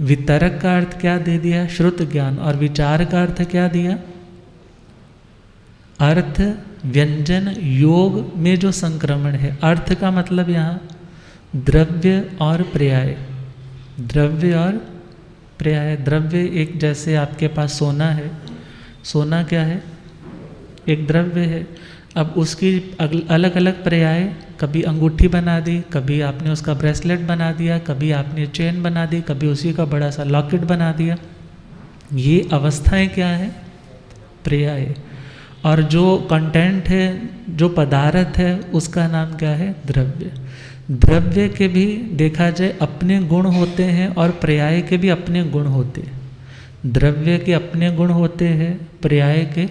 वितरक का अर्थ क्या दे दिया? श्रुत ज्ञान। और विचार का अर्थ क्या दिया? अर्थ, व्यंजन, योग में जो संक्रमण है। अर्थ का मतलब यहाँ द्रव्य और पर्याय। द्रव्य और पर्याय। द्रव्य एक, जैसे आपके पास सोना है। सोना क्या है? एक द्रव्य है। अब उसकी अलग अलग पर्याय, कभी अंगूठी बना दी, कभी आपने उसका ब्रेसलेट बना दिया, कभी आपने चेन बना दी, कभी उसी का बड़ा सा लॉकेट बना दिया। ये अवस्थाएं क्या है? पर्याय। और जो कंटेंट है, जो पदार्थ है, उसका नाम क्या है? द्रव्य। द्रव्य के भी देखा जाए अपने गुण होते हैं और पर्याय के भी अपने गुण होते हैं। द्रव्य के अपने गुण होते हैं, पर्याय के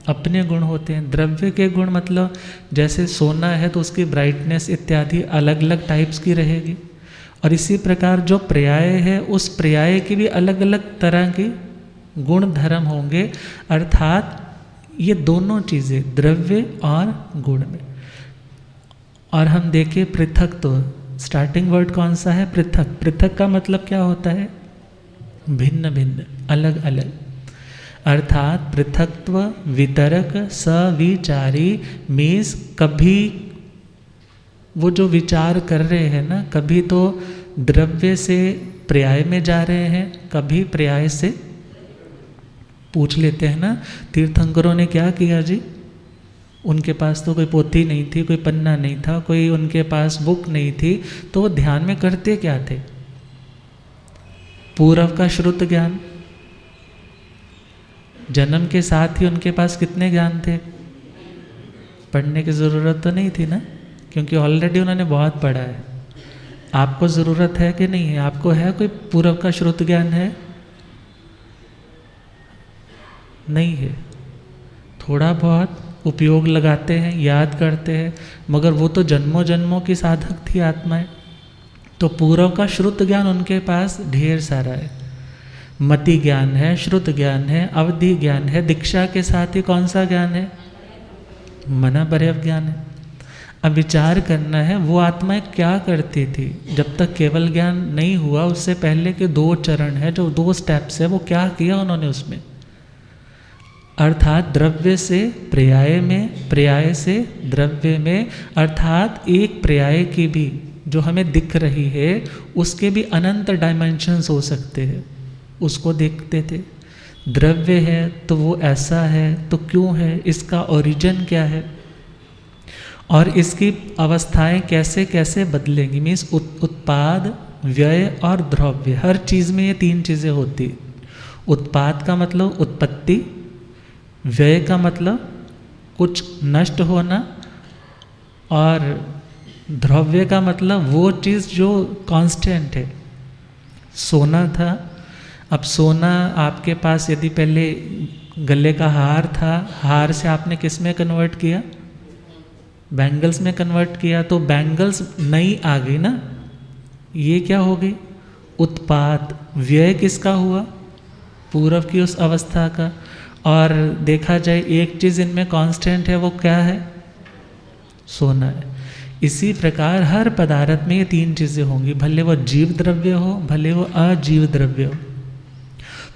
अपने गुण होते हैं। द्रव्य के गुण मतलब जैसे सोना है तो उसकी ब्राइटनेस इत्यादि अलग अलग टाइप्स की रहेगी। और इसी प्रकार जो पर्याय है, उस पर्याय की भी अलग अलग तरह के गुण धर्म होंगे। अर्थात ये दोनों चीज़ें द्रव्य और गुण में। और हम देखें पृथक, तो स्टार्टिंग वर्ड कौन सा है? पृथक। पृथक का मतलब क्या होता है? भिन्न भिन्न, अलग अलग। अर्थात पृथक्त्व वितरक सविचारी मीन्स कभी वो जो विचार कर रहे हैं ना, कभी तो द्रव्य से पर्याय में जा रहे हैं, कभी पर्याय से। पूछ लेते हैं ना तीर्थंकरों ने क्या किया जी? उनके पास तो कोई पोथी नहीं थी, कोई पन्ना नहीं था, कोई उनके पास बुक नहीं थी, तो वो ध्यान में करते क्या थे? पूर्व का श्रुत ज्ञान। जन्म के साथ ही उनके पास कितने ज्ञान थे? पढ़ने की ज़रूरत तो नहीं थी ना, क्योंकि ऑलरेडी उन्होंने बहुत पढ़ा है। आपको ज़रूरत है कि नहीं है? आपको है कोई पूर्व का श्रुत ज्ञान है? नहीं है। थोड़ा बहुत उपयोग लगाते हैं, याद करते हैं, मगर वो तो जन्मों जन्मों की साधक थी आत्माएं। तो पूर्व का श्रुत ज्ञान उनके पास ढेर सारा है। मति ज्ञान है, श्रुत ज्ञान है, अवधि ज्ञान है। दीक्षा के साथ ही कौन सा ज्ञान है? मना पर्यव ज्ञान है। अब विचार करना है वो आत्माएं क्या करती थी जब तक केवल ज्ञान नहीं हुआ। उससे पहले के 2 चरण है, जो 2 स्टेप्स है, वो क्या किया उन्होंने उसमें? अर्थात द्रव्य से पर्याय में, पर्याय से द्रव्य में, अर्थात एक पर्याय की भी जो हमें दिख रही है उसके भी अनंत डायमेंशंस हो सकते हैं, उसको देखते थे। द्रव्य है तो वो ऐसा है तो क्यों है, इसका ओरिजिन क्या है, और इसकी अवस्थाएं कैसे कैसे बदलेंगी। मीन्स उत्पाद, व्यय और द्रव्य, हर चीज़ में ये 3 चीज़ें होती। उत्पाद का मतलब उत्पत्ति, व्यय का मतलब कुछ नष्ट होना, और द्रव्य का मतलब वो चीज़ जो कांस्टेंट है। सोना था, अब सोना आपके पास यदि पहले गले का हार था, हार से आपने किस में कन्वर्ट किया? बैंगल्स में कन्वर्ट किया, तो बैंगल्स नई आ गई ना, ये क्या हो गई? उत्पाद। व्यय किसका हुआ? पूर्व की उस अवस्था का। और देखा जाए एक चीज़ इनमें कांस्टेंट है, वो क्या है? सोना है। इसी प्रकार हर पदार्थ में ये 3 चीज़ें होंगी, भले वो जीव द्रव्य हो, भले वो अजीव द्रव्य हो।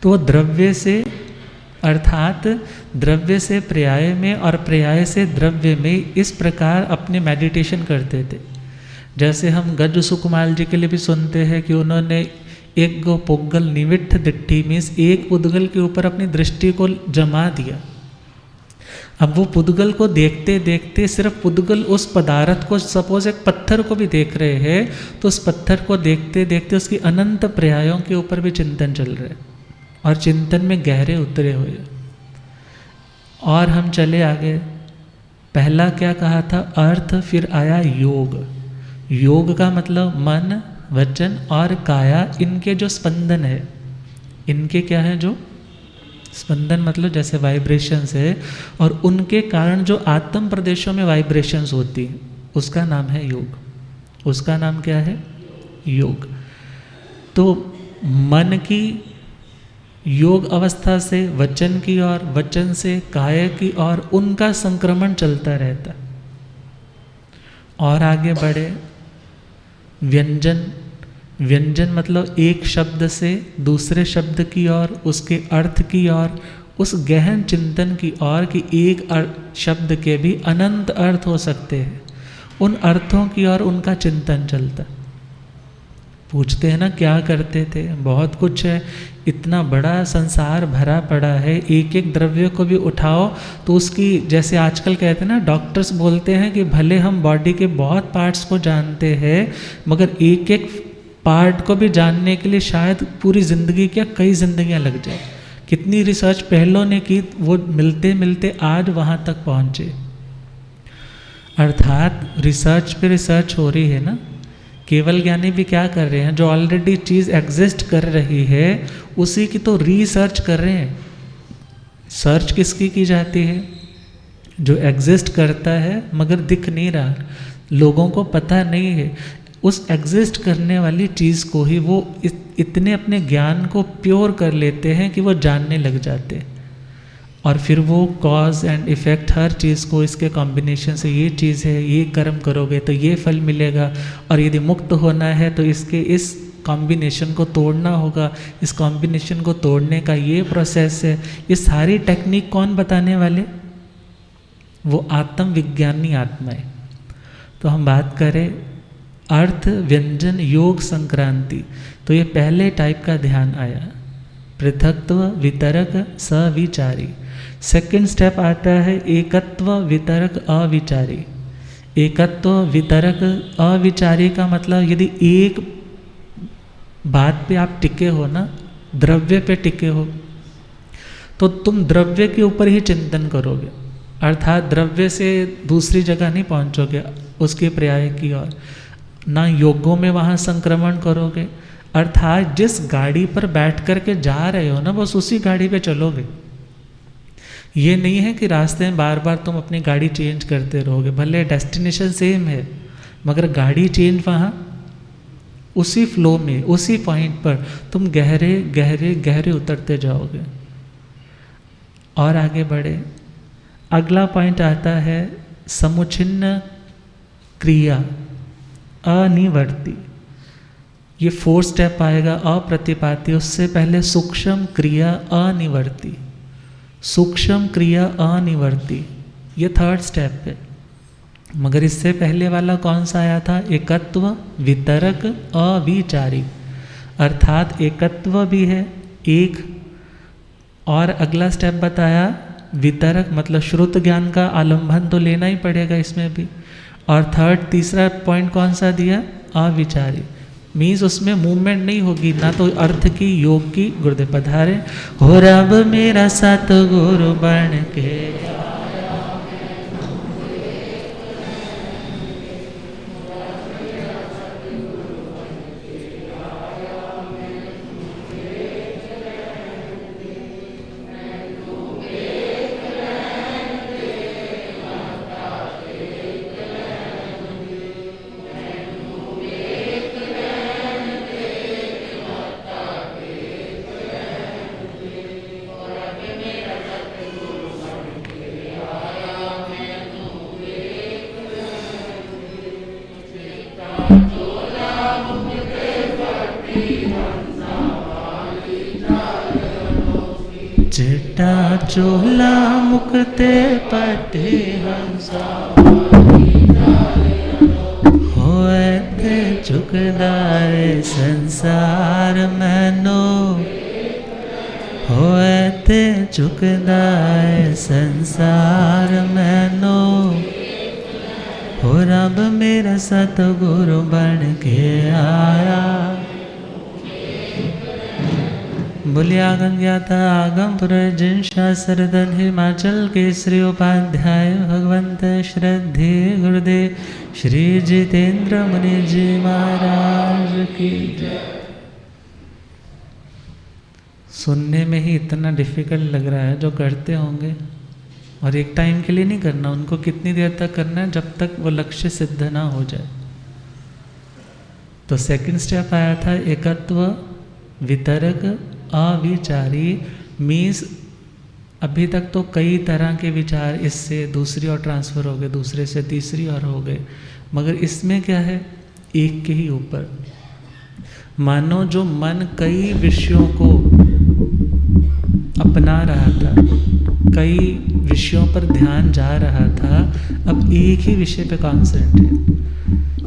तो वो द्रव्य से, अर्थात द्रव्य से पर्याय में और पर्याय से द्रव्य में इस प्रकार अपने मेडिटेशन करते थे। जैसे हम गज सुकुमार जी के लिए भी सुनते हैं कि उन्होंने एक गो पुद्गल निविट्ठ दिट्ठी मीन्स एक पुद्गल के ऊपर अपनी दृष्टि को जमा दिया। अब वो पुद्गल को देखते देखते, सिर्फ पुद्गल उस पदार्थ को, सपोज एक पत्थर को भी देख रहे हैं, तो उस पत्थर को देखते देखते उसकी अनंत पर्यायों के ऊपर भी चिंतन चल रहा है, और चिंतन में गहरे उतरे हुए। और हम चले आगे। पहला क्या कहा था? अर्थ, फिर आया योग। योग का मतलब मन, वचन और काया, इनके जो स्पंदन है, इनके क्या है? जो स्पंदन मतलब जैसे वाइब्रेशंस है, और उनके कारण जो आत्म प्रदेशों में वाइब्रेशंस होती हैं, उसका नाम है योग। उसका नाम क्या है? योग। तो मन की योग अवस्था से वचन की ओर, वचन से काय की ओर, उनका संक्रमण चलता रहता। और आगे बढ़े। व्यंजन। व्यंजन मतलब एक शब्द से दूसरे शब्द की ओर, उसके अर्थ की ओर, उस गहन चिंतन की ओर कि एक शब्द के भी अनंत अर्थ हो सकते हैं, उन अर्थों की ओर उनका चिंतन चलता। पूछते हैं ना क्या करते थे? बहुत कुछ है, इतना बड़ा संसार भरा पड़ा है, एक एक द्रव्य को भी उठाओ तो उसकी, जैसे आजकल कहते हैं ना, डॉक्टर्स बोलते हैं कि भले हम बॉडी के बहुत पार्ट्स को जानते हैं, मगर एक एक पार्ट को भी जानने के लिए शायद पूरी ज़िंदगी, क्या कई ज़िंदगियां लग जाए। कितनी रिसर्च पहलों ने की, वो मिलते मिलते आज वहाँ तक पहुँचे। अर्थात रिसर्च पे रिसर्च हो रही है ना। केवल ज्ञानी भी क्या कर रहे हैं? जो ऑलरेडी चीज़ एग्जिस्ट कर रही है उसी की तो रिसर्च कर रहे हैं। सर्च किसकी की जाती है? जो एग्जिस्ट करता है मगर दिख नहीं रहा, लोगों को पता नहीं है। उस एग्जिस्ट करने वाली चीज़ को ही वो इतने अपने ज्ञान को प्योर कर लेते हैं कि वो जानने लग जाते हैं। और फिर वो कॉज एंड इफ़ेक्ट हर चीज़ को इसके कॉम्बिनेशन से ये चीज़ है, ये कर्म करोगे तो ये फल मिलेगा, और यदि मुक्त होना है तो इसके इस कॉम्बिनेशन को तोड़ना होगा, इस कॉम्बिनेशन को तोड़ने का ये प्रोसेस है। ये सारी टेक्निक कौन बताने वाले? वो आत्म विज्ञानी आत्माएं। तो हम बात करें अर्थ व्यंजन योग संक्रांति, तो ये पहले टाइप का ध्यान आया, पृथकत्व वितरक सविचारी। सेकंड स्टेप आता है एकत्व वितरक अविचारी। एकत्व वितरक अविचारी का मतलब यदि एक बात पे आप टिके हो ना, द्रव्य पे टिके हो, तो तुम द्रव्य के ऊपर ही चिंतन करोगे, अर्थात द्रव्य से दूसरी जगह नहीं पहुंचोगे उसके पर्याय की ओर, ना योगों में वहाँ संक्रमण करोगे, अर्थात जिस गाड़ी पर बैठ कर के जा रहे हो ना बस उसी गाड़ी पे चलोगे। ये नहीं है कि रास्ते में बार बार तुम अपनी गाड़ी चेंज करते रहोगे, भले डेस्टिनेशन सेम है मगर गाड़ी चेंज वहाँ उसी फ्लो में उसी पॉइंट पर तुम गहरे गहरे गहरे उतरते जाओगे और आगे बढ़े। अगला पॉइंट आता है समुच्छिन्न क्रिया अनिवर्ती। ये फोर्थ स्टेप आएगा अप्रतिपाती, उससे पहले सूक्ष्म क्रिया अनिवर्ती, सूक्ष्म क्रिया अनिवर्ती, ये थर्ड स्टेप है। मगर इससे पहले वाला कौन सा आया था? एकत्व वितरक अविचारी, अर्थात एकत्व भी है एक, और अगला स्टेप बताया वितरक, मतलब श्रुत ज्ञान का आलम्बन तो लेना ही पड़ेगा इसमें भी, और थर्ड तीसरा पॉइंट कौन सा दिया? अविचारी, मीन्स उसमें मूवमेंट नहीं होगी, ना तो अर्थ की योग की। गुरुदेव पधारे। हो रब मेरा सतगुरु बन के, चिट्टा चोला मुक्ते पटे हंसा, होए ते चुकदारे संसार मैनो, होए ते चुकदारे संसार मैनो, हो रब मेरा सतगुरु बन के आया। बोलिए आगम ज्ञाता आगम पुरजन शास्त्रधन हिमाचल केसरी उपाध्याय भगवंत श्रद्धे गुरुदेव श्री जितेंद्र मुनि जी महाराज की जय। सुनने में ही इतना डिफिकल्ट लग रहा है, जो करते होंगे, और एक टाइम के लिए नहीं करना, उनको कितनी देर तक करना है? जब तक वो लक्ष्य सिद्ध ना हो जाए। तो सेकंड स्टेप आया था एकत्व वितरक अविचारी, मीन्स अभी तक तो कई तरह के विचार इससे दूसरी ओर ट्रांसफ़र हो गए, दूसरे से तीसरी ओर हो गए, मगर इसमें क्या है? एक के ही ऊपर। मानो जो मन कई विषयों को अपना रहा था, कई विषयों पर ध्यान जा रहा था, अब एक ही विषय पे कॉन्सेंट्रेट।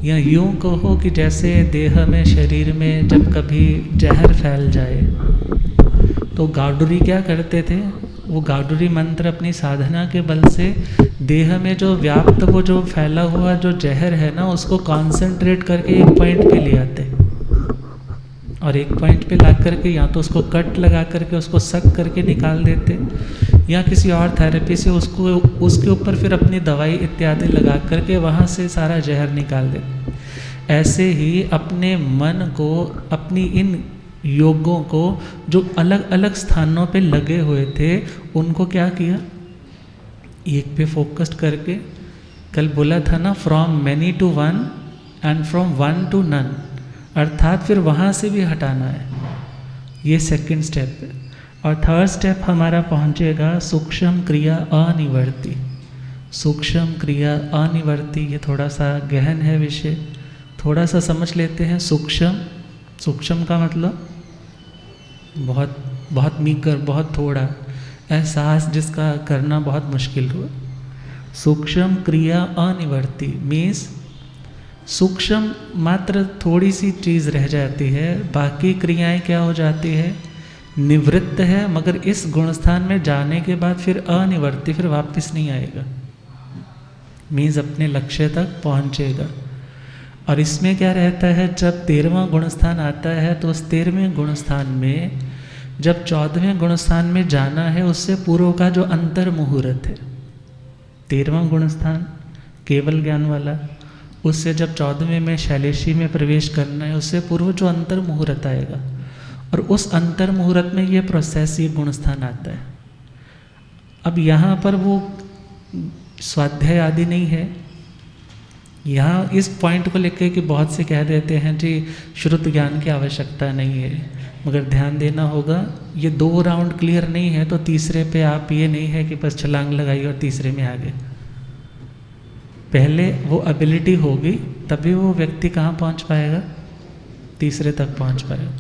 या यूँ कहो कि जैसे देह में शरीर में जब कभी जहर फैल जाए तो गाडुरी क्या करते थे? वो गाडुरी मंत्र अपनी साधना के बल से देह में जो व्याप्त वो जो फैला हुआ जो जहर है ना, उसको कॉन्सेंट्रेट करके एक पॉइंट पे ले आते, और एक पॉइंट पे ला करके या तो उसको कट लगा करके उसको सक करके निकाल देते, या किसी और थेरेपी से उसको उसके ऊपर फिर अपनी दवाई इत्यादि लगा करके वहाँ से सारा जहर निकाल देते। ऐसे ही अपने मन को, अपनी इन योगों को जो अलग अलग स्थानों पे लगे हुए थे, उनको क्या किया? एक पे फोकस्ड करके, कल बोला था ना, from many to one and from one to none, अर्थात फिर वहाँ से भी हटाना है। ये सेकंड स्टेप है। और थर्ड स्टेप हमारा पहुंचेगा सूक्ष्म क्रिया अनिवर्ती। सूक्ष्म क्रिया अनिवर्ती, ये थोड़ा सा गहन है विषय, थोड़ा सा समझ लेते हैं। सूक्ष्म का मतलब बहुत बहुत मीकर, बहुत थोड़ा, एहसास जिसका करना बहुत मुश्किल हुआ। सूक्ष्म क्रिया अनिवर्ती मीन्स सूक्ष्म मात्र थोड़ी सी चीज़ रह जाती है, बाकी क्रियाएं क्या हो जाती है, निवृत्त है, मगर इस गुणस्थान में जाने के बाद फिर अनिवर्ती, फिर वापस नहीं आएगा, मीन्स अपने लक्ष्य तक पहुँचेगा। और इसमें क्या रहता है, जब 13वां गुणस्थान आता है तो उस 13वें गुणस्थान में जब 14वें गुणस्थान में जाना है, उससे पूर्व का जो अंतर मुहूर्त है, 13वां गुणस्थान केवल ज्ञान वाला, उससे जब 14वें में शैलेशी में प्रवेश करना है, उससे पूर्व जो अंतर मुहूर्त आएगा, और उस अंतर मुहूर्त में ये प्रोसेस, ये गुणस्थान आता है। अब यहाँ पर वो स्वाध्याय आदि नहीं है, यहाँ इस पॉइंट को लेकर कि बहुत से कह देते हैं जी श्रुत ज्ञान की आवश्यकता नहीं है, मगर ध्यान देना होगा, ये 2 राउंड क्लियर नहीं है तो तीसरे पे आप ये नहीं है कि बस छलांग लगाई और तीसरे में आ गए। पहले वो एबिलिटी होगी तभी वो व्यक्ति कहाँ पहुँच पाएगा, तीसरे तक पहुँच पाएगा।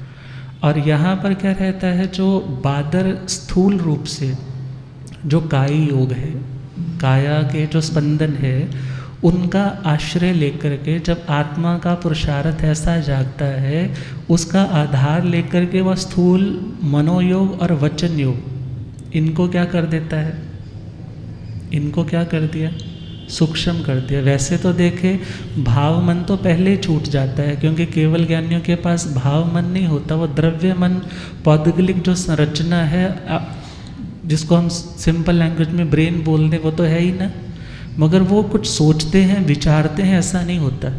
और यहाँ पर क्या रहता है, जो बादर स्थूल रूप से जो कायी योग है, काया के जो स्पंदन है, उनका आश्रय लेकर के जब आत्मा का पुरुषार्थ ऐसा जागता है, उसका आधार लेकर के वह स्थूल मनोयोग और वचन योग, इनको क्या कर देता है, इनको क्या कर दिया, सूक्ष्म कर दिया। वैसे तो देखे भाव मन तो पहले ही छूट जाता है, क्योंकि केवल ज्ञानियों के पास भाव मन नहीं होता, वो द्रव्य मन पौद्गलिक जो संरचना है, जिसको हम सिंपल लैंग्वेज में ब्रेन बोल दें, वो तो है ही ना, मगर वो कुछ सोचते हैं, विचारते हैं, ऐसा नहीं होता।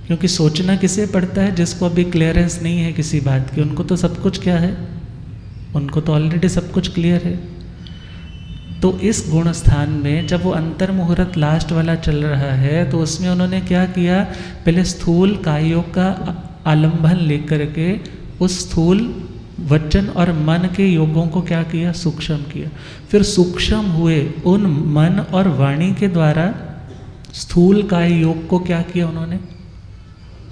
क्योंकि सोचना किसे पड़ता है, जिसको अभी क्लियरेंस नहीं है किसी बात की, उनको तो सब कुछ क्या है, उनको तो ऑलरेडी सब कुछ क्लियर है। तो इस गुण स्थान में जब वो अंतर मुहूर्त लास्ट वाला चल रहा है, तो उसमें उन्होंने क्या किया, पहले स्थूल कायोग का आलंबन लेकर के उस स्थूल वचन और मन के योगों को क्या किया, सूक्ष्म किया। फिर सूक्ष्म हुए उन मन और वाणी के द्वारा स्थूल काय योग को क्या किया उन्होंने,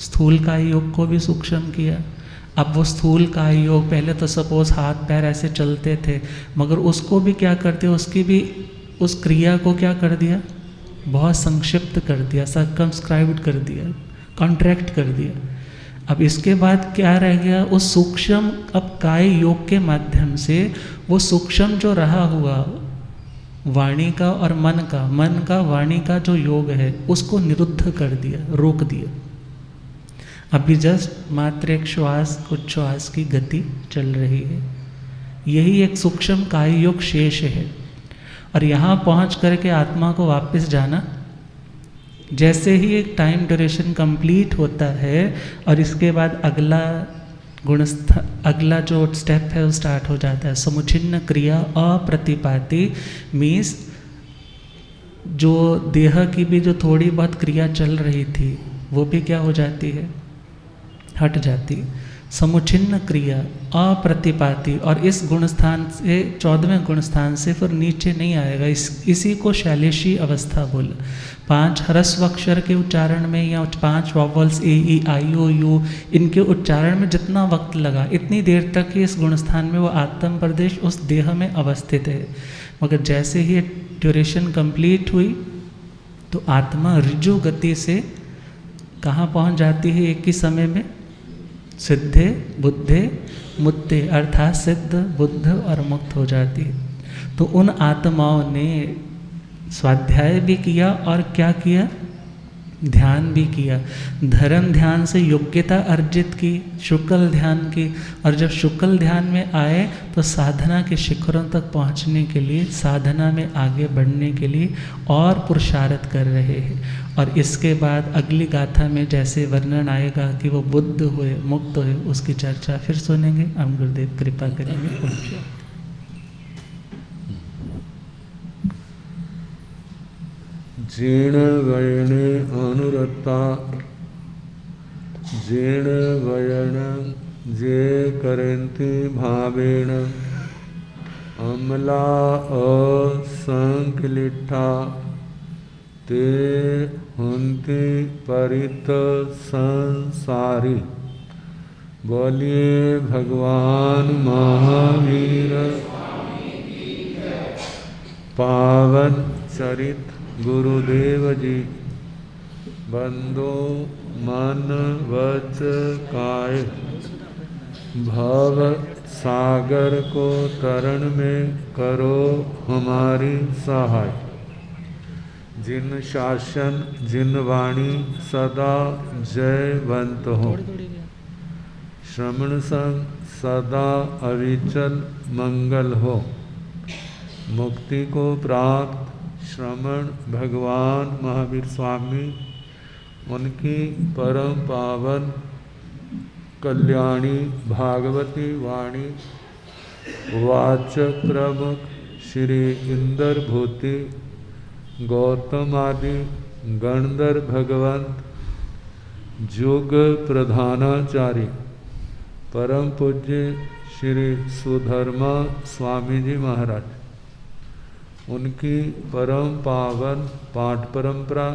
स्थूल काय योग को भी सूक्ष्म किया। अब वो स्थूल काय योग, पहले तो सपोज हाथ पैर ऐसे चलते थे, मगर उसको भी क्या कर दिया, उसकी भी उस क्रिया को क्या कर दिया, बहुत संक्षिप्त कर दिया, सर्कमस्क्राइब्ड कर दिया, कॉन्ट्रैक्ट कर दिया। अब इसके बाद क्या रह गया, उस सूक्ष्म, अब काय योग के माध्यम से वो सूक्ष्म जो रहा हुआ वाणी का और मन का वाणी का जो योग है, उसको निरुद्ध कर दिया, रोक दिया। अभी जस्ट मात्र एक श्वास, कुछ श्वास की गति चल रही है, यही एक सूक्ष्म काय योग शेष है। और यहाँ पहुँच करके आत्मा को वापस जाना, जैसे ही एक टाइम ड्यूरेशन कंप्लीट होता है और इसके बाद अगला जो स्टेप है वो स्टार्ट हो जाता है, समुच्छिन्न क्रिया अप्रतिपाती, मीन्स जो देह की भी जो थोड़ी बहुत क्रिया चल रही थी वो भी क्या हो जाती है, हट जाती। समुच्छिन्न क्रिया अप्रतिपाती, और इस गुणस्थान से 14वें गुणस्थान से फिर नीचे नहीं आएगा। इसी को शैलेशी अवस्था बोला। 5 ह्रस्व अक्षर के उच्चारण में या 5 vowels A E I O you, इनके उच्चारण में जितना वक्त लगा, इतनी देर तक ही इस गुणस्थान में वो आत्म प्रदेश उस देह में अवस्थित है। मगर जैसे ही ड्यूरेशन कंप्लीट हुई तो आत्मा ऋजु गति से कहाँ पहुँच जाती है एक ही समय में, सिद्धे बुद्धे मुक्ते, अर्थात सिद्ध बुद्ध और मुक्त हो जाती है। तो उन आत्माओं ने स्वाध्याय भी किया और क्या किया, ध्यान भी किया। धर्म ध्यान से योग्यता अर्जित की, शुक्ल ध्यान की, और जब शुक्ल ध्यान में आए तो साधना के शिखरों तक पहुंचने के लिए, साधना में आगे बढ़ने के लिए और पुरुषार्थ कर रहे हैं। और इसके बाद अगली गाथा में जैसे वर्णन आएगा कि वो बुद्ध हुए, मुक्त हुए, उसकी चर्चा फिर सुनेंगे। हम गुरुदेव कृपा करेंगे। जीर्ण गयने अनुरता, जीर्ण गयन जे करन्ति भावेन, अमला असंकलिठा ते हुंति परित संसारी। बोलिए भगवान महावीर पावन चरित गुरुदेव जी। बंदो मन वच काय भव सागर को तरण में करो हमारी सहाय। जिन शासन जिन वाणी सदा जयवंत हो। श्रवण संग सदा अविचल मंगल हो। मुक्ति को प्राप्त श्रवण भगवान महावीर स्वामी उनकी परम पावन कल्याणी भागवती वाणी वाचक प्रमुख श्री इंद्र भूति गौतम आदि गणधर भगवंत जुग प्रधानाचार्य परम पूज्य श्री सुधर्मा स्वामी जी महाराज उनकी परम पावन पाठ परंपरा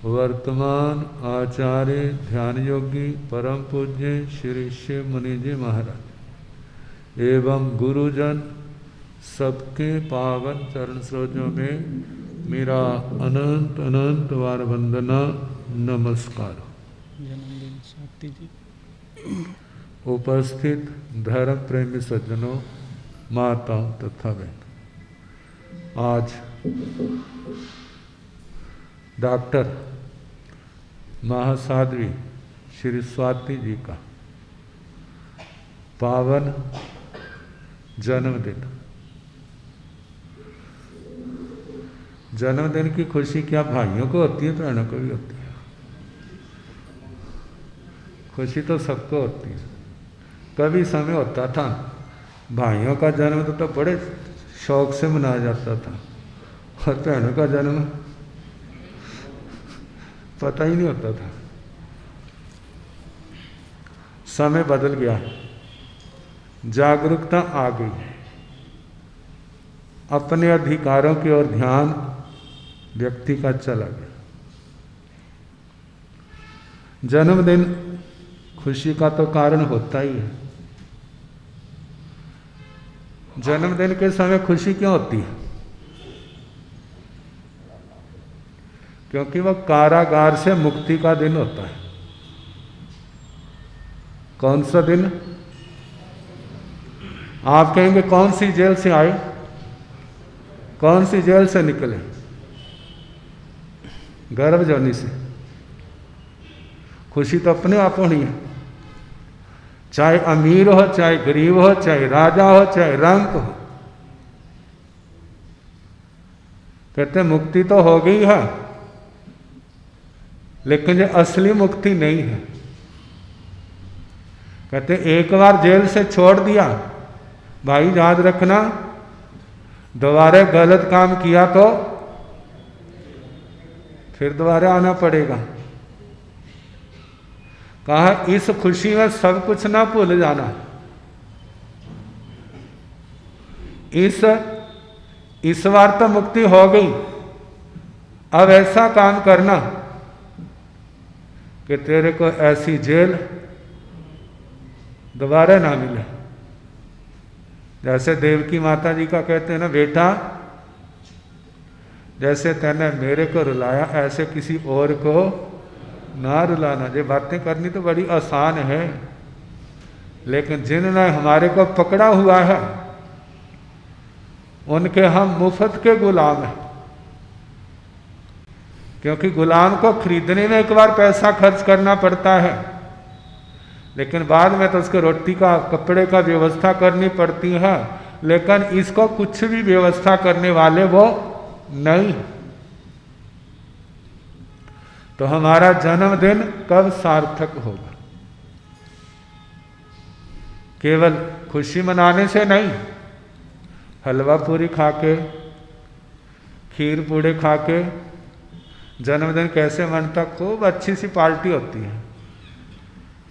वर्तमान आचार्य ध्यान योगी परम पूज्य श्री शिव मुनि जी महाराज एवं गुरुजन सबके पावन चरण सरोजों में मेरा अनंत अनंत बार वंदना नमस्कार। जन्मदिन स्वाति जी। उपस्थित धर्म प्रेमी सज्जनों, माताओं तथा बहनों, आज डॉक्टर महासाध्वी श्री स्वाति जी का पावन जन्मदिन। जन्मदिन की खुशी क्या भाइयों को होती है, बहनों को भी होती है। खुशी तो सबको होती है। कभी समय होता था भाइयों का जन्म तो बड़े शौक से मनाया जाता था, और बहनों का जन्म पता ही नहीं होता था। समय बदल गया, जागरूकता आ गई, अपने अधिकारों की ओर ध्यान व्यक्ति का चला गया। जन्मदिन खुशी का तो कारण होता ही है। जन्मदिन के समय खुशी क्यों होती है? क्योंकि वह कारागार से मुक्ति का दिन होता है। कौन सा दिन? आप कहेंगे कौन सी जेल से आए, कौन सी जेल से निकले? गर्भ जोनी से। खुशी तो अपने आप होनी है, चाहे अमीर हो, चाहे गरीब हो, चाहे राजा हो, चाहे रंक हो। कहते मुक्ति तो हो गई है, लेकिन ये असली मुक्ति नहीं है। कहते एक बार जेल से छोड़ दिया, भाई याद रखना, दोबारा गलत काम किया तो फिर दोबारा आना पड़ेगा। कहा इस खुशी में सब कुछ ना भूल जाना। इस बार तो मुक्ति हो गई, अब ऐसा काम करना कि तेरे को ऐसी जेल दोबारा ना मिले। जैसे देवकी माता जी का कहते हैं ना, बेटा जैसे तैने मेरे को रुलाया ऐसे किसी और को ना रुलाना। ये बातें करनी तो बड़ी आसान है, लेकिन जिन्होंने हमारे को पकड़ा हुआ है उनके हम मुफ्त के गुलाम हैं। क्योंकि गुलाम को खरीदने में एक बार पैसा खर्च करना पड़ता है, लेकिन बाद में तो उसको रोटी का कपड़े का व्यवस्था करनी पड़ती है। लेकिन इसको कुछ भी व्यवस्था करने वाले वो नहीं। तो हमारा जन्मदिन कब सार्थक होगा? केवल खुशी मनाने से नहीं, हलवा पूरी खा के, खीर पूड़े खा के जन्मदिन कैसे मनता? खूब अच्छी सी पार्टी होती है,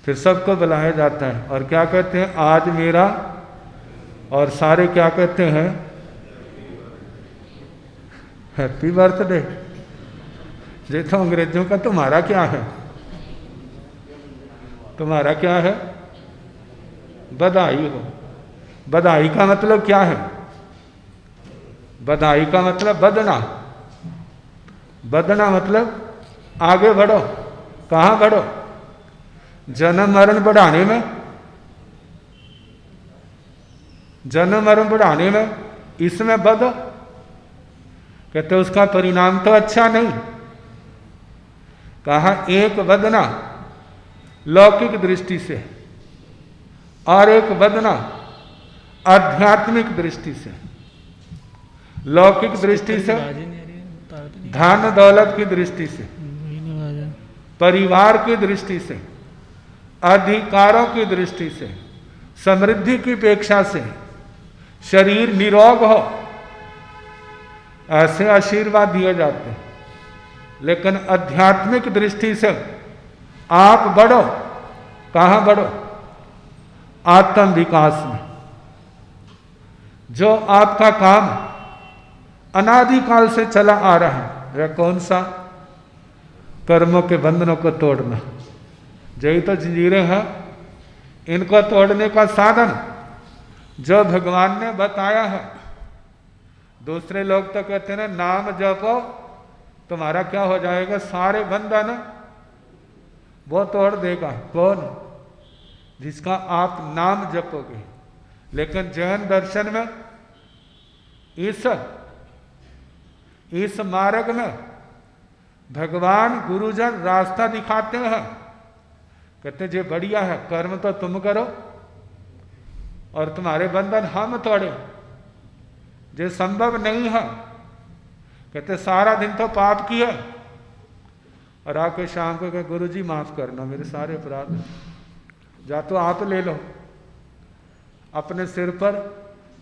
फिर सबको बुलाया जाता है और क्या कहते हैं, आज मेरा और सारे क्या कहते हैं? Happy birthday. ये तो अंग्रेजों का तुम्हारा क्या है? तुम्हारा क्या है? बधाई हो। बधाई का मतलब क्या है? बधाई का मतलब बदना। बदना मतलब आगे बढ़ो। कहाँ बढ़ो? जन्म मरण बढ़ाने में। जन्म मरण बढ़ाने में, इसमें बदो। कहते उसका परिणाम तो अच्छा नहीं। कहा एक बदना लौकिक दृष्टि से और एक बदना आध्यात्मिक दृष्टि से। लौकिक दृष्टि से, धन दौलत की दृष्टि से, परिवार की दृष्टि से, अधिकारों की दृष्टि से, समृद्धि की अपेक्षा से, शरीर निरोग हो, ऐसे आशीर्वाद दिए जाते हैं। लेकिन आध्यात्मिक दृष्टि से आप बढ़ो। कहाँ बढ़ो? आत्म विकास में। जो आपका काम अनादिकाल से चला आ रहा है, वह कौन सा? कर्मों के बंधनों को तोड़ना। यही तो जंजीरें हैं। इनको तोड़ने का साधन जो भगवान ने बताया है। दूसरे लोग तो कहते हैं ना, नाम जपो तुम्हारा क्या हो जाएगा, सारे बंधन वो तोड़ देगा। कौन? जिसका आप नाम जपोगे। लेकिन जैन दर्शन में इस मार्ग में भगवान गुरुजन रास्ता दिखाते हैं। कहते जे बढ़िया है, कर्म तो तुम करो और तुम्हारे बंधन हम तोड़े। जो संभव नहीं है। कहते सारा दिन तो पाप किया और आके शाम को कहे गुरु जी माफ करना मेरे सारे अपराध, जा तो आप ले लो अपने सिर पर,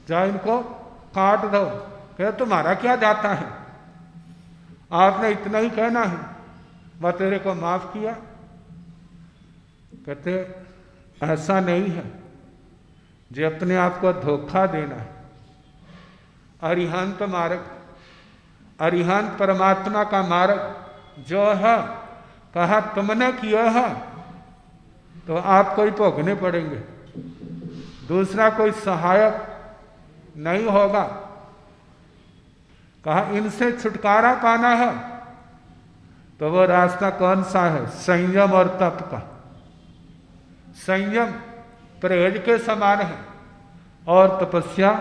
जा इनको काट दो। कहे तुम्हारा क्या जाता है, आपने इतना ही कहना है, मैं तेरे को माफ किया। कहते ऐसा नहीं है। जो अपने आप को धोखा देना है। अरिहंत मार्ग, अरिहंत परमात्मा का मार्ग जो है, कहा तुमने किया है तो आपको ही भोगने पड़ेंगे, दूसरा कोई सहायक नहीं होगा। कहा इनसे छुटकारा पाना है तो वो रास्ता कौन सा है? संयम और तप का। संयम परहेज के समान है और तपस्या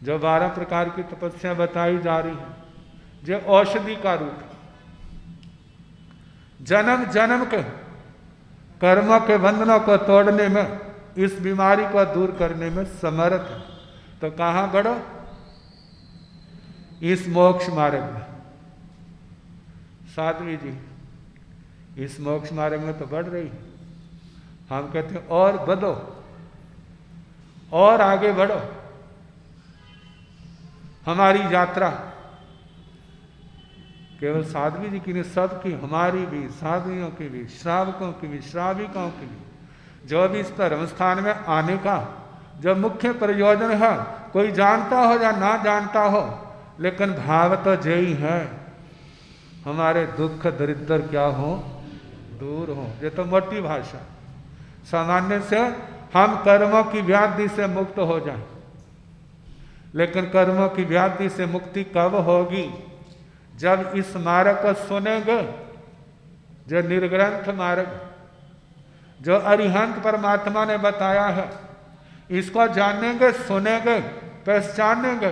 जो 12 प्रकार की तपस्या बताई जा रही है, जो औषधि का रूप है। जन्म जन्म के कर्मों के बंधनों को तोड़ने में, इस बीमारी को दूर करने में समर्थ है। तो कहाँ बढ़ो? इस मोक्ष मार्ग में। साध्वी जी इस मोक्ष मार्ग में तो बढ़ रही है। हम कहते हैं और बढ़ो और आगे बढ़ो। हमारी यात्रा केवल साध्वी जी की नहीं, सबकी, हमारी भी, साध्वियों की भी, श्रावकों की भी, श्राविकों की भी, जो भी इस धर्म स्थान में आने का जो मुख्य प्रयोजन है, कोई जानता हो या ना जानता हो, लेकिन भाव तो यही है हमारे दुख दरिद्र क्या हो, दूर हो। ये तो मोटी भाषा। सामान्य से हम कर्मों की व्याधि से मुक्त हो जाएं, लेकिन कर्मों की व्याधि से मुक्ति कब होगी? जब इस मार्ग को सुनेंगे, जो निर्ग्रंथ मार्ग, जो अरिहंत परमात्मा ने बताया है, इसको जानेंगे, सुनेंगे, पहचानेंगे,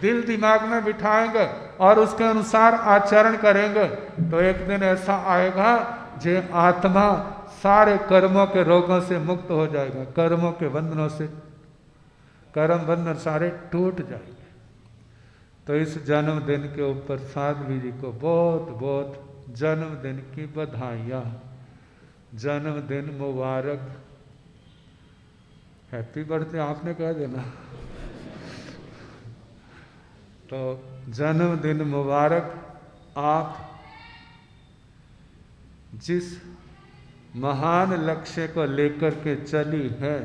दिल दिमाग में बिठाएंगे और उसके अनुसार आचरण करेंगे, तो एक दिन ऐसा आएगा जो आत्मा सारे कर्मों के रोगों से मुक्त हो जाएगा। कर्मों के बंधनों से, कर्म बंधन सारे टूट जाएंगे। तो इस जन्मदिन के ऊपर साध्वी जी को बहुत बहुत जन्मदिन की बधाइयाँ, जन्मदिन मुबारक। हैप्पी बर्थडे आपने कह देना। तो जन्मदिन मुबारक। आप जिस महान लक्ष्य को लेकर के चली है,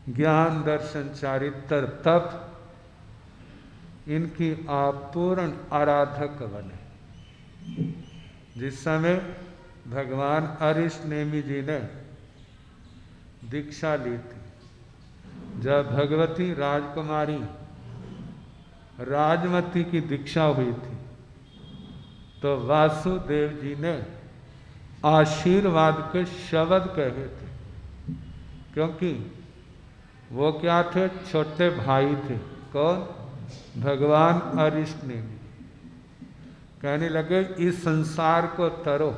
ज्ञान दर्शन चारित्र तप, इनकी आप पूर्ण आराधक बने। जिस समय भगवान अरिष्ट नेमी जी ने दीक्षा ली थी, जब भगवती राजकुमारी राजमती की दीक्षा हुई थी, तो वासुदेव जी ने आशीर्वाद के शब्द कहे थे, क्योंकि वो क्या थे? छोटे भाई थे। कौन? भगवान अरिष्ट नेमी। कहने लगे इस संसार को तरो,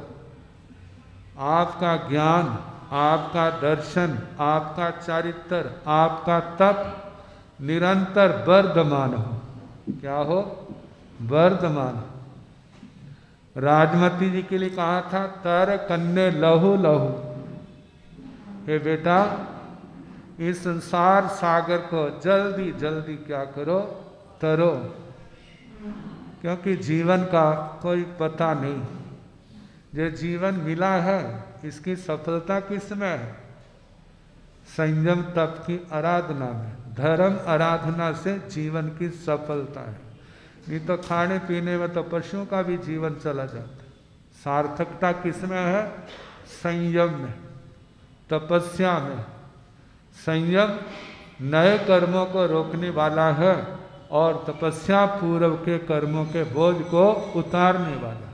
आपका ज्ञान, आपका दर्शन, आपका चारित्र, आपका तप निरंतर वर्धमान हो। क्या हो? वर्धमान। राजमती जी के लिए कहा था तर कन्ने लहू लहू, हे बेटा इस संसार सागर को जल्दी जल्दी क्या करो? तरो, क्योंकि जीवन का कोई पता नहीं। जो जीवन मिला है इसकी सफलता किस में है? संयम तप की आराधना में, धर्म आराधना से जीवन की सफलता है। नहीं तो खाने पीने में तो पशुओं का भी जीवन चला जाता है। सार्थकता किस में है? संयम में, तपस्या में। संयम नए कर्मों को रोकने वाला है और तपस्या पूर्व के कर्मों के बोझ को उतारने वाला।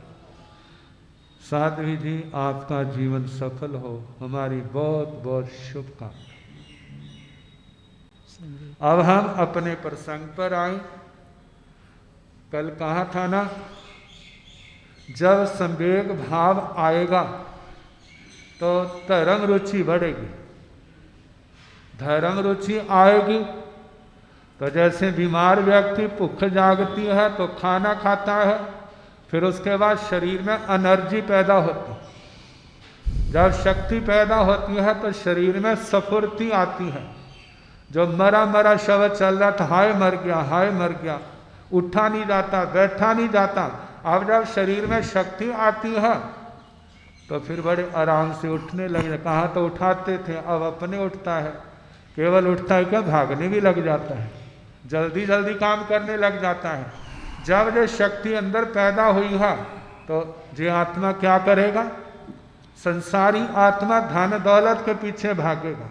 साध्वी जी आपका जीवन सफल हो, हमारी बहुत बहुत शुभकामनाएं। अब हम अपने प्रसंग पर आए। कल कहा था ना, जब संवेग भाव आएगा तो धर्म रुचि बढ़ेगी। धर्म रुचि आएगी तो जैसे बीमार व्यक्ति भूख जागती है तो खाना खाता है, फिर उसके बाद शरीर में एनर्जी पैदा होती है। जब शक्ति पैदा होती है तो शरीर में स्फूर्ति आती है। जो मरा मरा शव चल रहा था, हाय मर गया, हाय मर गया, उठा नहीं जाता, बैठा नहीं जाता, अब जब शरीर में शक्ति आती है तो फिर बड़े आराम से उठने लगे। कहाँ तो उठाते थे, अब अपने उठता है। केवल उठता है क्या, भागने भी लग जाता है, जल्दी जल्दी काम करने लग जाता है। जब जो शक्ति अंदर पैदा हुई है तो जो आत्मा क्या करेगा? संसारी आत्मा धन दौलत के पीछे भागेगा।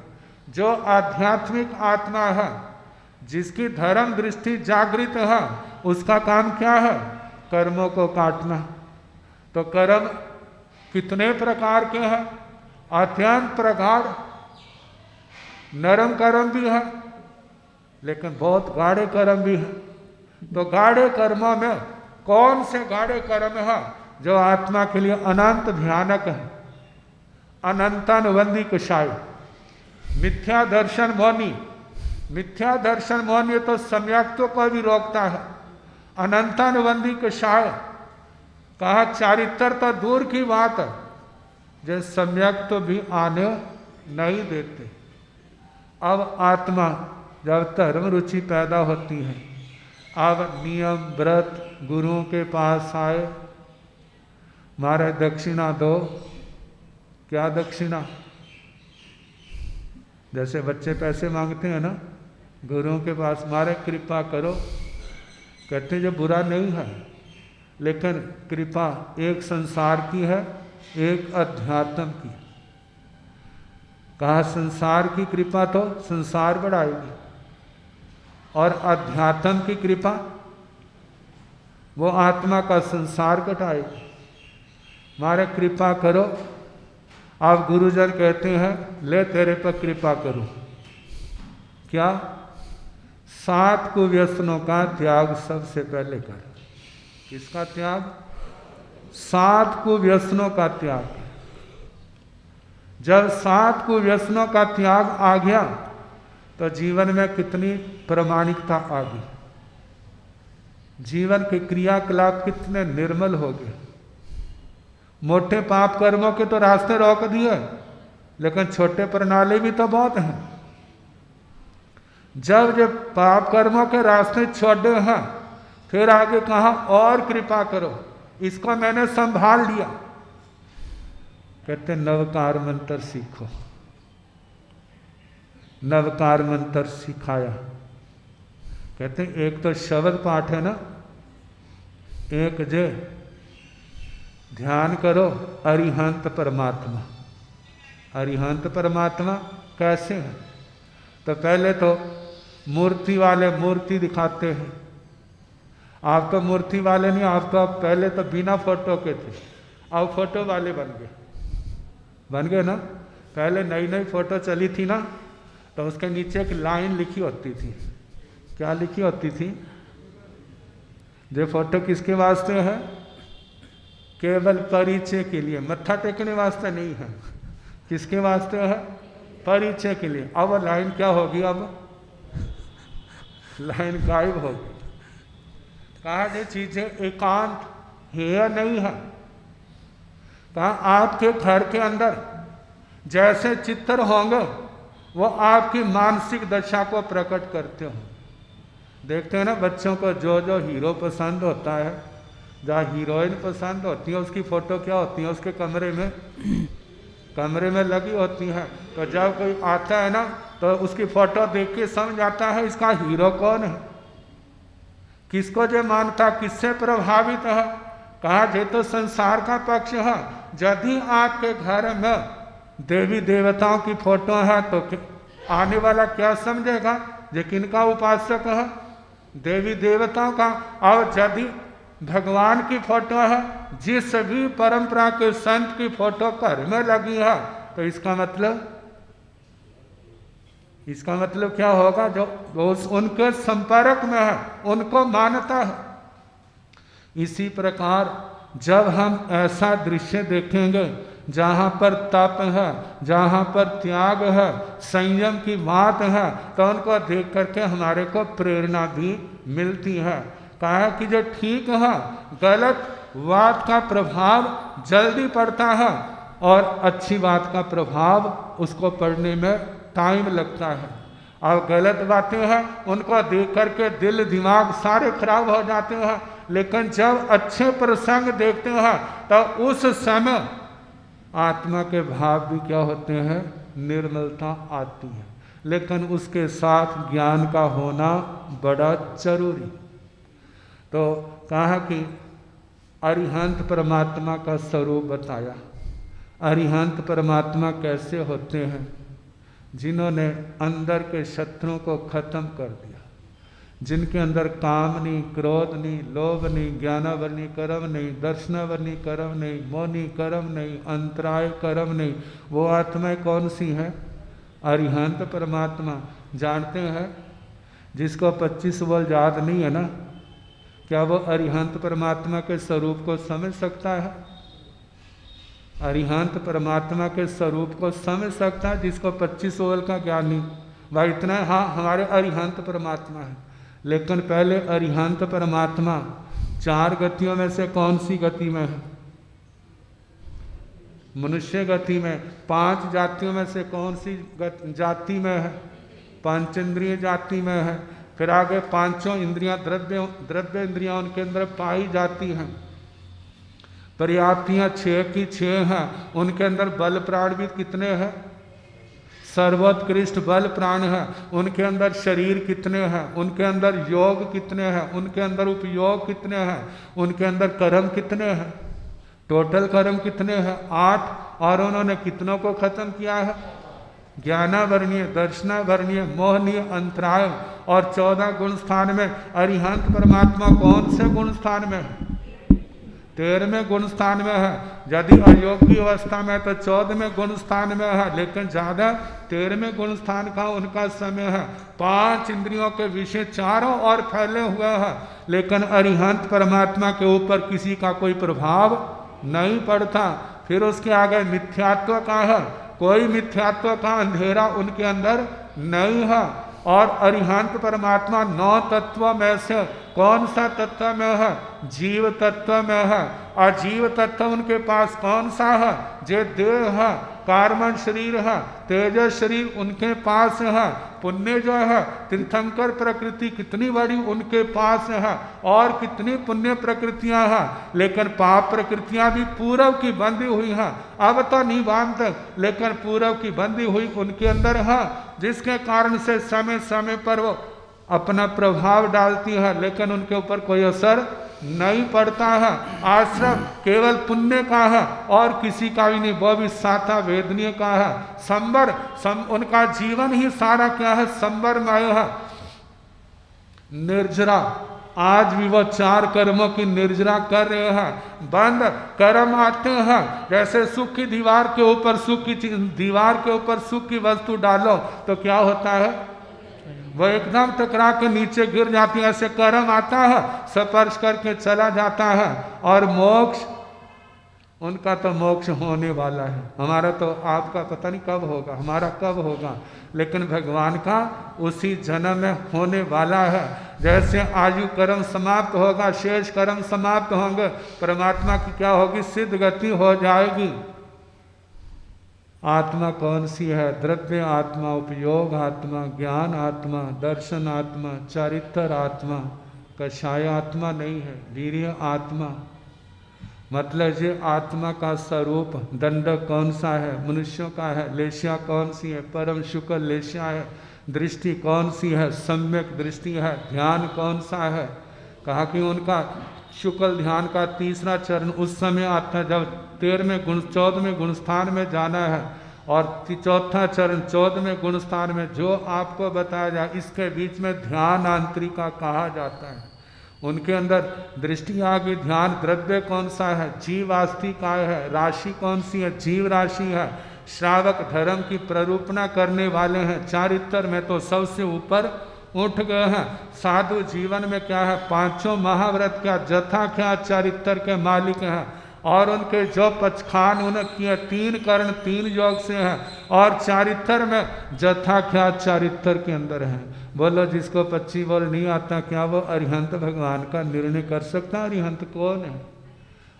जो आध्यात्मिक आत्मा है, जिसकी धर्म दृष्टि जागृत है, उसका काम क्या है? कर्मों को काटना। तो कर्म कितने प्रकार के हैं? अत्यंत प्रकार। नरम कर्म भी है लेकिन बहुत गाढ़े कर्म भी है। तो गाढ़े कर्मों में कौन से गाढ़े कर्म है जो आत्मा के लिए अनंत भयानक है? अनंतानुबंधी कषाय, मिथ्या दर्शन मौनी। मिथ्या दर्शन मौनी तो सम्यक्तों को भी रोकता है। अनंतानुबंधी कषाय कहा, चारित्र तो दूर की बात है, जो सम्यक तो भी आने नहीं देते। अब आत्मा जब धर्म रुचि पैदा होती है, अब नियम व्रत गुरुओं के पास आए, मारे दक्षिणा दो। क्या दक्षिणा? जैसे बच्चे पैसे मांगते हैं ना, गुरुओं के पास, मारे कृपा करो। कहते जो बुरा नहीं है, लेकिन कृपा एक संसार की है, एक अध्यात्म की। कहा संसार की कृपा तो संसार बढ़ाएगी और अध्यात्म की कृपा वो आत्मा का संसार घटाएगी। मारे कृपा करो। आप गुरुजन कहते हैं ले तेरे पर कृपा करूं। क्या? 7 कुव्यसनों का त्याग सबसे पहले कर। किसका त्याग? 7 कुव्यसनों का त्याग। जब 7 कुव्यसनों का त्याग आ गया तो जीवन में कितनी प्रामाणिकता आ गई। जीवन के क्रियाकलाप कितने निर्मल हो गए। मोटे पाप कर्मों के तो रास्ते रोक दिए, लेकिन छोटे प्रणाली भी तो बहुत हैं। जब पाप कर्मों के रास्ते छोड़े हैं, फिर आगे कहा और कृपा करो, इसको मैंने संभाल लिया। कहते नवकार मंत्र सीखो। नवकार मंत्र सिखाया। कहते हैं एक तो शब्द पाठ है ना, एक जे ध्यान करो अरिहंत परमात्मा। अरिहंत परमात्मा कैसे है? तो पहले तो मूर्ति वाले मूर्ति दिखाते हैं। आप तो मूर्ति वाले नहीं, आप तो पहले तो बिना फोटो के थे, अब फोटो वाले बन गए ना। पहले नई नई फोटो चली थी ना, तो उसके नीचे एक लाइन लिखी होती थी। क्या लिखी होती थी? ये फोटो किसके वास्ते है? केवल परिचय के लिए, मत्था टेकने वास्ते नहीं है। किसके वास्ते है? परिचय के लिए। अब लाइन क्या होगी? अब लाइन गायब होगी। कहा ये चीजें एकांत है या नहीं है? कहा आपके घर के अंदर जैसे चित्र होंगे वो आपकी मानसिक दशा को प्रकट करते हो। देखते हैं ना बच्चों को जो जो हीरो पसंद होता है, जहाँ हीरोइन पसंद होती है, उसकी फोटो क्या होती है? उसके कमरे में लगी होती है। तो जब कोई आता है ना, तो उसकी फोटो देख के समझ आता है इसका हीरो कौन है, किसको जो मानता, किससे प्रभावित है। कहा ये तो संसार का पक्ष है। यदि आपके घर में देवी देवताओं की फोटो है तो आने वाला क्या समझेगा ये किनका उपासक है? देवी देवताओं का। और यदि भगवान की फोटो है, जिस भी परंपरा के संत की फोटो घर में लगी है, तो इसका मतलब क्या होगा? जो उनके संपर्क में है उनको मानता है। इसी प्रकार जब हम ऐसा दृश्य देखेंगे जहाँ पर तप है, जहाँ पर त्याग है, संयम की बात है, तो उनको देख करके हमारे को प्रेरणा भी मिलती है। कहा कि जो ठीक है, गलत बात का प्रभाव जल्दी पड़ता है और अच्छी बात का प्रभाव उसको पढ़ने में टाइम लगता है। और गलत बातें हैं उनको देख करके दिल दिमाग सारे खराब हो जाते हैं। लेकिन जब अच्छे प्रसंग देखते हैं तो उस समय आत्मा के भाव भी क्या होते हैं? निर्मलता आती है। लेकिन उसके साथ ज्ञान का होना बड़ा जरूरी। तो कहा कि अरिहंत परमात्मा का स्वरूप बताया। अरिहंत परमात्मा कैसे होते हैं? जिन्होंने अंदर के शत्रुओं को खत्म कर दिया, जिनके अंदर काम नहीं, क्रोध नहीं, लोभ नहीं, ज्ञानावरणी कर्म नहीं, दर्शनावरणी कर्म नहीं, मौनी कर्म नहीं, अंतराय कर्म नहीं, वो आत्माएं कौन सी हैं? अरिहंत परमात्मा। जानते हैं जिसको 25 वर्ष याद नहीं है ना, क्या वो अरिहंत परमात्मा के स्वरूप को समझ सकता है? अरिहंत परमात्मा के स्वरूप को समझ सकता है जिसको 25 वर्ष का ज्ञान नहीं? भाई इतना है, हाँ हमारे अरिहंत परमात्मा है। लेकिन पहले अरिहंत परमात्मा 4 गतियों में से कौन सी गति में है? मनुष्य गति में। 5 जातियों में से कौन सी जाति में है? पंचेंद्रिय जाति में है। फिर आगे 5 इंद्रियां, द्रव्य इंद्रियां उनके अंदर पाई जाती हैं। पर्याप्तियां 6 की 6 हैं। उनके अंदर बल प्राण भी कितने हैं? सर्वोत्कृष्ट बल प्राण है। उनके अंदर शरीर कितने हैं? उनके अंदर योग कितने हैं? उनके अंदर उपयोग कितने हैं? उनके अंदर कर्म कितने हैं? टोटल कर्म कितने हैं? 8। और उन्होंने कितनों को खत्म किया है? ज्ञानावरणीय, दर्शनावरणीय, मोहनीय, अंतराय और 14 गुण स्थान में। अरिहंत परमात्मा कौन से गुण स्थान में है? 13वें गुण स्थान में है। यदि अयोगी अवस्था में तो 14वें गुण स्थान में है, लेकिन ज्यादा 13वें गुण स्थान का उनका समय है। 5 इंद्रियों के विषय चारों ओर फैले हुए हैं, लेकिन अरिहंत परमात्मा के ऊपर किसी का कोई प्रभाव नहीं पड़ता। फिर उसके आगे मिथ्यात्व का है, कोई मिथ्यात्व का अंधेरा उनके अंदर नहीं है। और अरिहंत परमात्मा 9 तत्वों में से कौन सा तत्व में है? जीव तत्व में है। और जीव तत्व उनके पास कौन सा है? जो देह है, कार्बन शरीर है, तेजस शरीर उनके पास है। पुण्य जो है, तीर्थंकर प्रकृति कितनी बड़ी उनके पास है, और कितनी पुण्य प्रकृतियां हैं। लेकिन पाप प्रकृतियां भी पूर्व की बंधी हुई हैं। अब तो नहीं बांधते, लेकिन पूर्व की बंधी हुई उनके अंदर है, जिसके कारण से समय समय पर वो अपना प्रभाव डालती है, लेकिन उनके ऊपर कोई असर नहीं पड़ता है। आश्रम केवल पुण्य का है और किसी का भी नहीं, वो भी साता वेदनीय का है। उनका जीवन ही सारा क्या है? संवरमय है। निर्जरा, आज भी वो 4 कर्मों की निर्जरा कर रहे हैं। बंद कर्म आते हैं, जैसे सुख की दीवार के ऊपर दीवार के ऊपर सुख की वस्तु डालो तो क्या होता है? वो एकदम टकरा के नीचे गिर जाती है। ऐसे कर्म आता है, स्पर्श करके चला जाता है। और मोक्ष, उनका तो मोक्ष होने वाला है। हमारा तो आपका पता नहीं कब होगा, हमारा कब होगा, लेकिन भगवान का उसी जन्म में होने वाला है। जैसे आयु कर्म समाप्त होगा, शेष कर्म समाप्त होंगे, परमात्मा की क्या होगी? सिद्ध गति हो जाएगी। आत्मा कौन सी है? द्रव्य आत्मा, उपयोग आत्मा, ज्ञान आत्मा, दर्शन आत्मा, चारित्र आत्मा, कषाय आत्मा नहीं है, वीर्य आत्मा। मतलब ये आत्मा का स्वरूप दंडक कौन सा है? मनुष्यों का है। लेशिया कौन सी है? परम शुक्ल लेशिया है। दृष्टि कौन सी है? सम्यक दृष्टि है। ध्यान कौन सा है? कहा कि उनका शुक्ल ध्यान का तीसरा चरण उस समय आता है जब 14वें गुणस्थान में जाना है, और चौथा चरण 14वें गुणस्थान में जो आपको बताया जाए, इसके बीच में ध्यान आंतरिका कहा जाता है। उनके अंदर दृष्टि आ गई। ध्यान द्रव्य कौन सा है? जीव आस्तिकाय है। राशि कौन सी है? जीव राशि है। श्रावक धर्म की प्ररूपणा करने वाले हैं। चारित्र में तो सबसे ऊपर उठ गए हैं। साधु जीवन में क्या है? 5 महाव्रत क्या जथा क्या चारित्र के मालिक हैं। और उनके जो पचखान उनकी 3 कर्ण 3 योग से हैं, और चारित्र में जथा क्या चारित्र के अंदर है। बोलो, जिसको 25 बोल नहीं आता, क्या वो अरिहंत भगवान का निर्णय कर सकता? अरिहंत कौन है?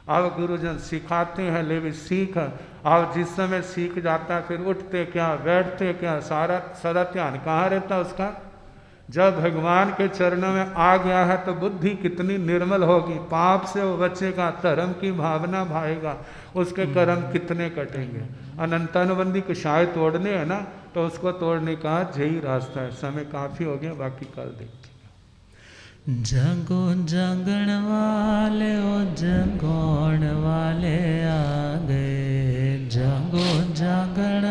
अब गुरुजन सिखाते हैं, ले भी सीख। अब जिस समय सीख जाता है, फिर उठते क्या, बैठते क्या, सारा ध्यान कहाँ रहता उसका? जब भगवान के चरणों में आ गया है तो बुद्धि कितनी निर्मल होगी। पाप से वो बचेगा, धर्म की भावना भाएगा, उसके कर्म कितने कटेंगे। अनंतानुबंधी को शायद तोड़ने है ना, तो उसको तोड़ने का यही रास्ता है। समय काफ़ी हो गया, बाकी कल देखते। जगो जगण वाले ओ जगोण वाले आ गए। जगो जगण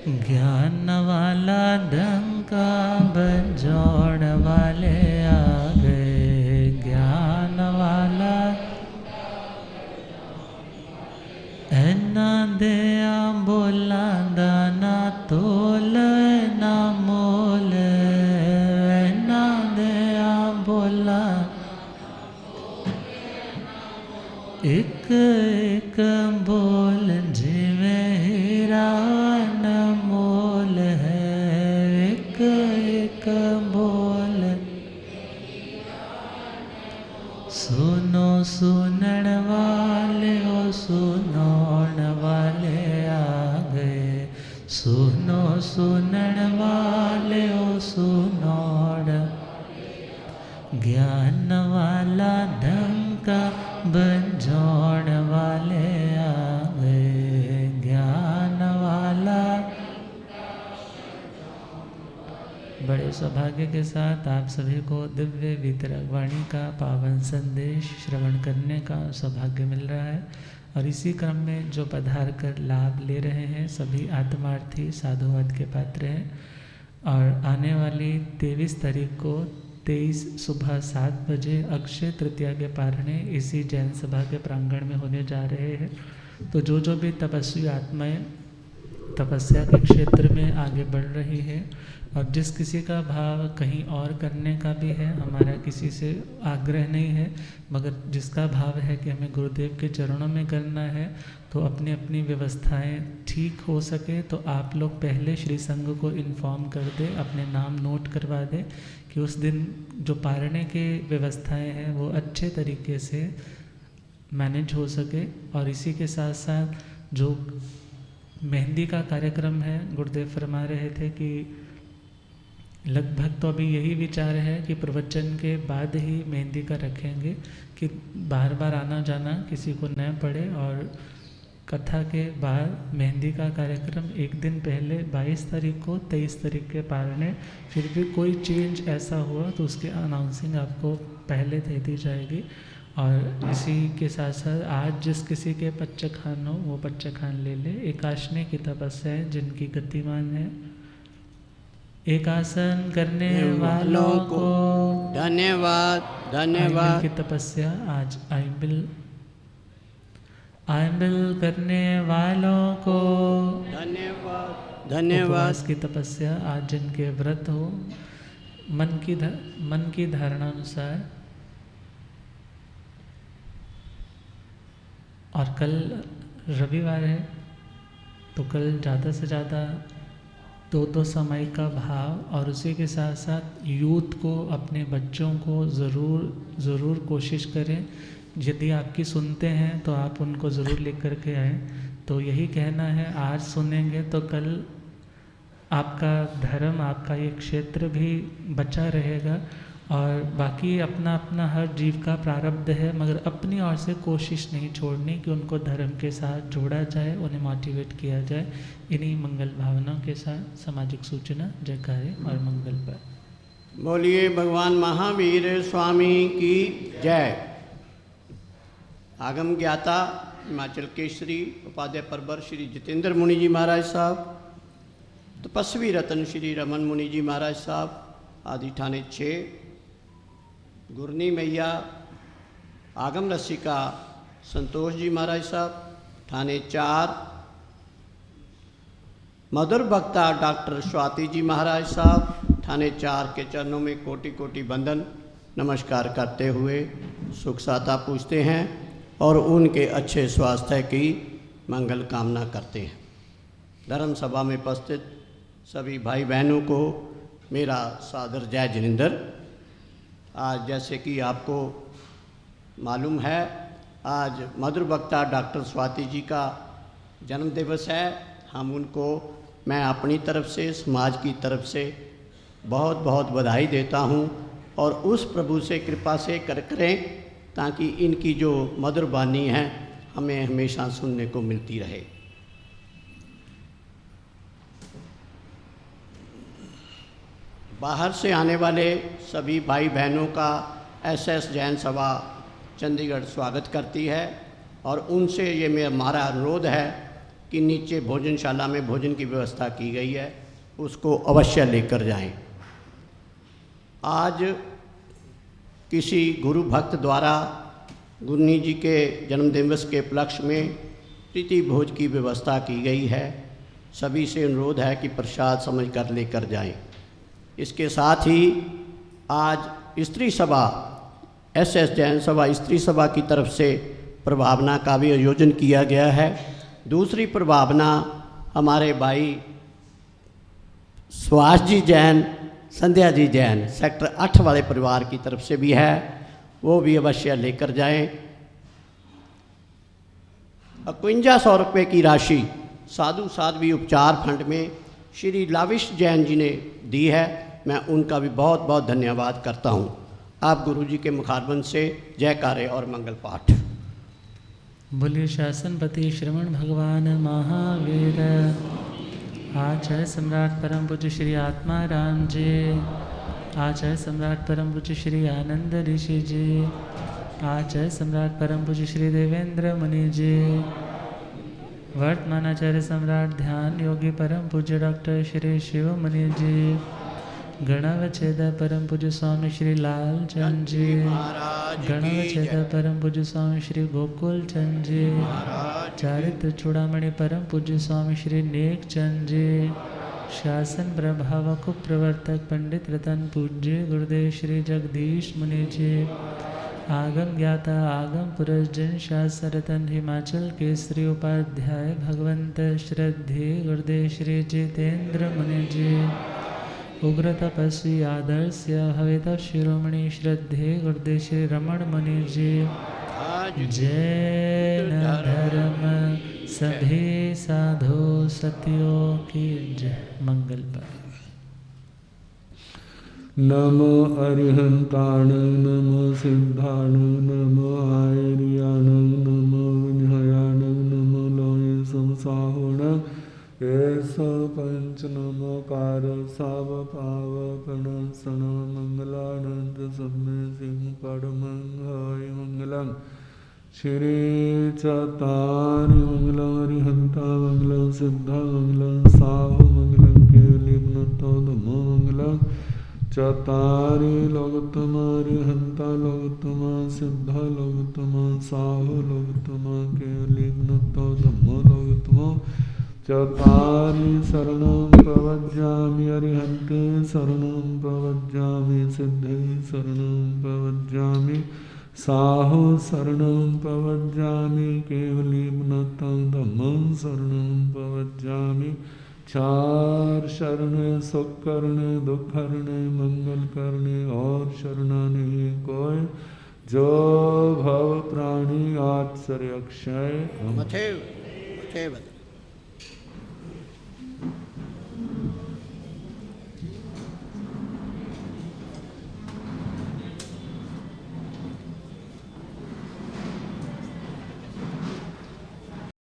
ज्ञान वाला डंका बजोड़ वाले आ गए। ज्ञान वाला ऐना दया बोला दाना तोल ना मोल। ऐना दया बोला एक एक बोल जिवे हीरा न मोल है। एक एक बोल सुनो सुनन वाले ओ सुनौन वाले आ गए। सुनो सुनन वाले ओ सुनौन। ज्ञान वाला ढंका बंजौण वाले आ गए। ज्ञान वाला। बड़े सौभाग्य के साथ आप सभी को दिव्य वितरक वाणी का पावन संदेश श्रवण करने का सौभाग्य मिल रहा है। और इसी क्रम में जो पधार कर लाभ ले रहे हैं सभी आत्मार्थी साधुवाद के पात्र हैं। और आने वाली 23 तारीख को 23 सुबह 7 बजे अक्षय तृतीया के पारणे इसी जैन सभा के प्रांगण में होने जा रहे हैं। तो जो भी तपस्वी आत्माएं तपस्या के क्षेत्र में आगे बढ़ रही है। और जिस किसी का भाव कहीं और करने का भी है, हमारा किसी से आग्रह नहीं है, मगर जिसका भाव है कि हमें गुरुदेव के चरणों में करना है, तो अपनी अपनी व्यवस्थाएं ठीक हो सके तो आप लोग पहले श्री संघ को इन्फॉर्म कर दें, अपने नाम नोट करवा दें कि उस दिन जो पारने के व्यवस्थाएं हैं वो अच्छे तरीके से मैनेज हो सके। और इसी के साथ साथ जो मेहंदी का कार्यक्रम है, गुरुदेव फरमा रहे थे कि लगभग तो अभी यही विचार है कि प्रवचन के बाद ही मेहंदी का रखेंगे कि बार बार आना जाना किसी को न पड़े। और कथा के बाद मेहंदी का कार्यक्रम एक दिन पहले 22 तारीख को 23 तारीख के पारने, फिर भी कोई चेंज ऐसा हुआ तो उसकी अनाउंसिंग आपको पहले दे दी जाएगी। और इसी के साथ साथ आज जिस किसी के पच्चखान हो वो पच्चखान ले ले। एकाशनी की तपस्या है जिनकी गतिमान है। एक आसन करने वालों को धन्यवाद धन्यवाद। की तपस्या आज आइबिल करने वालों को धन्यवाद धन्यवाद। उपवास की तपस्या आज जिनके व्रत हो, मन की धारणा अनुसार। और कल रविवार है तो कल ज़्यादा से ज़्यादा दो समय का भाव, और उसी के साथ साथ यूथ को, अपने बच्चों को ज़रूर कोशिश करें। यदि आपकी सुनते हैं तो आप उनको ज़रूर लेकर के आएँ। तो यही कहना है, आज सुनेंगे तो कल आपका धर्म, आपका ये क्षेत्र भी बचा रहेगा। और बाकी अपना अपना हर जीव का प्रारब्ध है, मगर अपनी ओर से कोशिश नहीं छोड़नी कि उनको धर्म के साथ जोड़ा जाए, उन्हें मोटिवेट किया जाए। इन्हीं मंगल भावनाओं के साथ सामाजिक सूचना, जयकारे और मंगल पर बोलिए भगवान महावीर स्वामी की जय। आगम ज्ञाता हिमाचल केसरी उपाध्याय परवर श्री जितेंद्र मुनि जी महाराज साहब, तपस्वी रतन श्री रमन मुनि जी महाराज साहब आदि ठाणे 6, गुरनी मैया आगम रसिका संतोष जी महाराज साहब ठाणे 4, मधुर भक्ता डॉक्टर स्वाति जी महाराज साहब ठाणे 4 के चरणों में कोटि कोटि बंदन नमस्कार करते हुए सुख साता पूछते हैं और उनके अच्छे स्वास्थ्य की मंगल कामना करते हैं। धर्म सभा में उपस्थित सभी भाई बहनों को मेरा सादर जय जिनेंद्र। आज जैसे कि आपको मालूम है, आज मधुर वक्ता डॉक्टर स्वाति जी का जन्म दिवस है। हम उनको, मैं अपनी तरफ से, समाज की तरफ से बहुत बहुत बधाई देता हूं और उस प्रभु से कृपा से करें ताकि इनकी जो मधुर वाणी है हमें हमेशा सुनने को मिलती रहे। बाहर से आने वाले सभी भाई बहनों का एसएस जैन सभा चंडीगढ़ स्वागत करती है और उनसे ये हमारा अनुरोध है कि नीचे भोजनशाला में भोजन की व्यवस्था की गई है, उसको अवश्य लेकर जाएं। आज किसी गुरु भक्त द्वारा गुरनी जी के जन्मदिवस के उपलक्ष्य में प्रीति भोज की व्यवस्था की गई है। सभी से अनुरोध है कि प्रसाद समझ कर लेकर जाएं। इसके साथ ही आज स्त्री सभा, एसएस जैन सभा स्त्री सभा की तरफ से प्रभावना का भी आयोजन किया गया है। दूसरी प्रभावना हमारे भाई सुभाष जी जैन, संध्या जी जैन सेक्टर 8 वाले परिवार की तरफ से भी है, वो भी अवश्य लेकर जाएं। 5100 रुपये की राशि साधु साध्वी उपचार फंड में श्री लाविश जैन जी ने दी है। मैं उनका भी बहुत बहुत धन्यवाद करता हूं। आप गुरु जी के मुखारबंद से जयकारे और मंगल पाठ। बोलिए शासनपति श्रवण भगवान महावीर। आज है सम्राट परम पूज्य श्री आत्मा राम जी। आज है सम्राट परम पूज्य श्री आनंद ऋषि जी। आज है सम्राट परम पूज्य श्री देवेंद्र मुनि जी। वर्तमानाचार्य सम्राट ध्यान योगी परम पूज्य डॉक्टर श्री शिव मुनि जी। गणावच्छेद परम पूज्य स्वामी श्री लाल चंद जी, महाराज की गणावच्छेद जय। परम पूज्य स्वामी श्री गोकुल चंद जी, महाराज चारित्र चूड़ामणि परम पूज्य स्वामी श्री नेक चंद जी, शासन प्रभाव कुप्रवर्तक पंडित रतन पूज्य गुरुदेव श्री जगदीश मुनि जी, आगम ज्ञाता आगम पुरस्जन शास्त्र रतन हिमाचल केसरी उपाध्याय भगवंत श्रद्धे गुरुदेव श्री जितेंद्र मुनि जी, उग्र तपस्वी आदर्श्य भवित शिरोमणि श्रद्धे गुरुदेव श्री रमण मुनि जी, जैन धर्म सभी साधु सतियों की जय। मंगल पाठ। नमो अरिहंताण नमो सिद्धाण नमो आयर्याण नमो विनयाण नमो लोये संसाहुण एस पंच नमोकार साव पाव प्रणसन मंगलानंद सम्य सिंह पड़मंगाय मंगलम श्री चतारि मंगलम हरिहंता मंगलम सिद्धा मंगलम साहु मंगलम केवलिमनतो धम्मो मंगलम चतारि लोकतमा हरिहंता लोकतमा सिद्धा लोकतमा साहु लोकतमा केवलिमनतो धम्मो लोकतमो चतारि शरणं प्रवज्जामि अरिहन्ते शरणं प्रवज्जामि सिद्धे शरणं प्रवज्जामि साहु शरणं प्रवज्जामि केवलिमनतं धम्मं शरणं प्रवज्जामि। चार शरण सुख करने दुख करने मंगल करने और शरणा नहीं कोई, जो भव प्राणी आत्सर्य अक्षय। मथे बता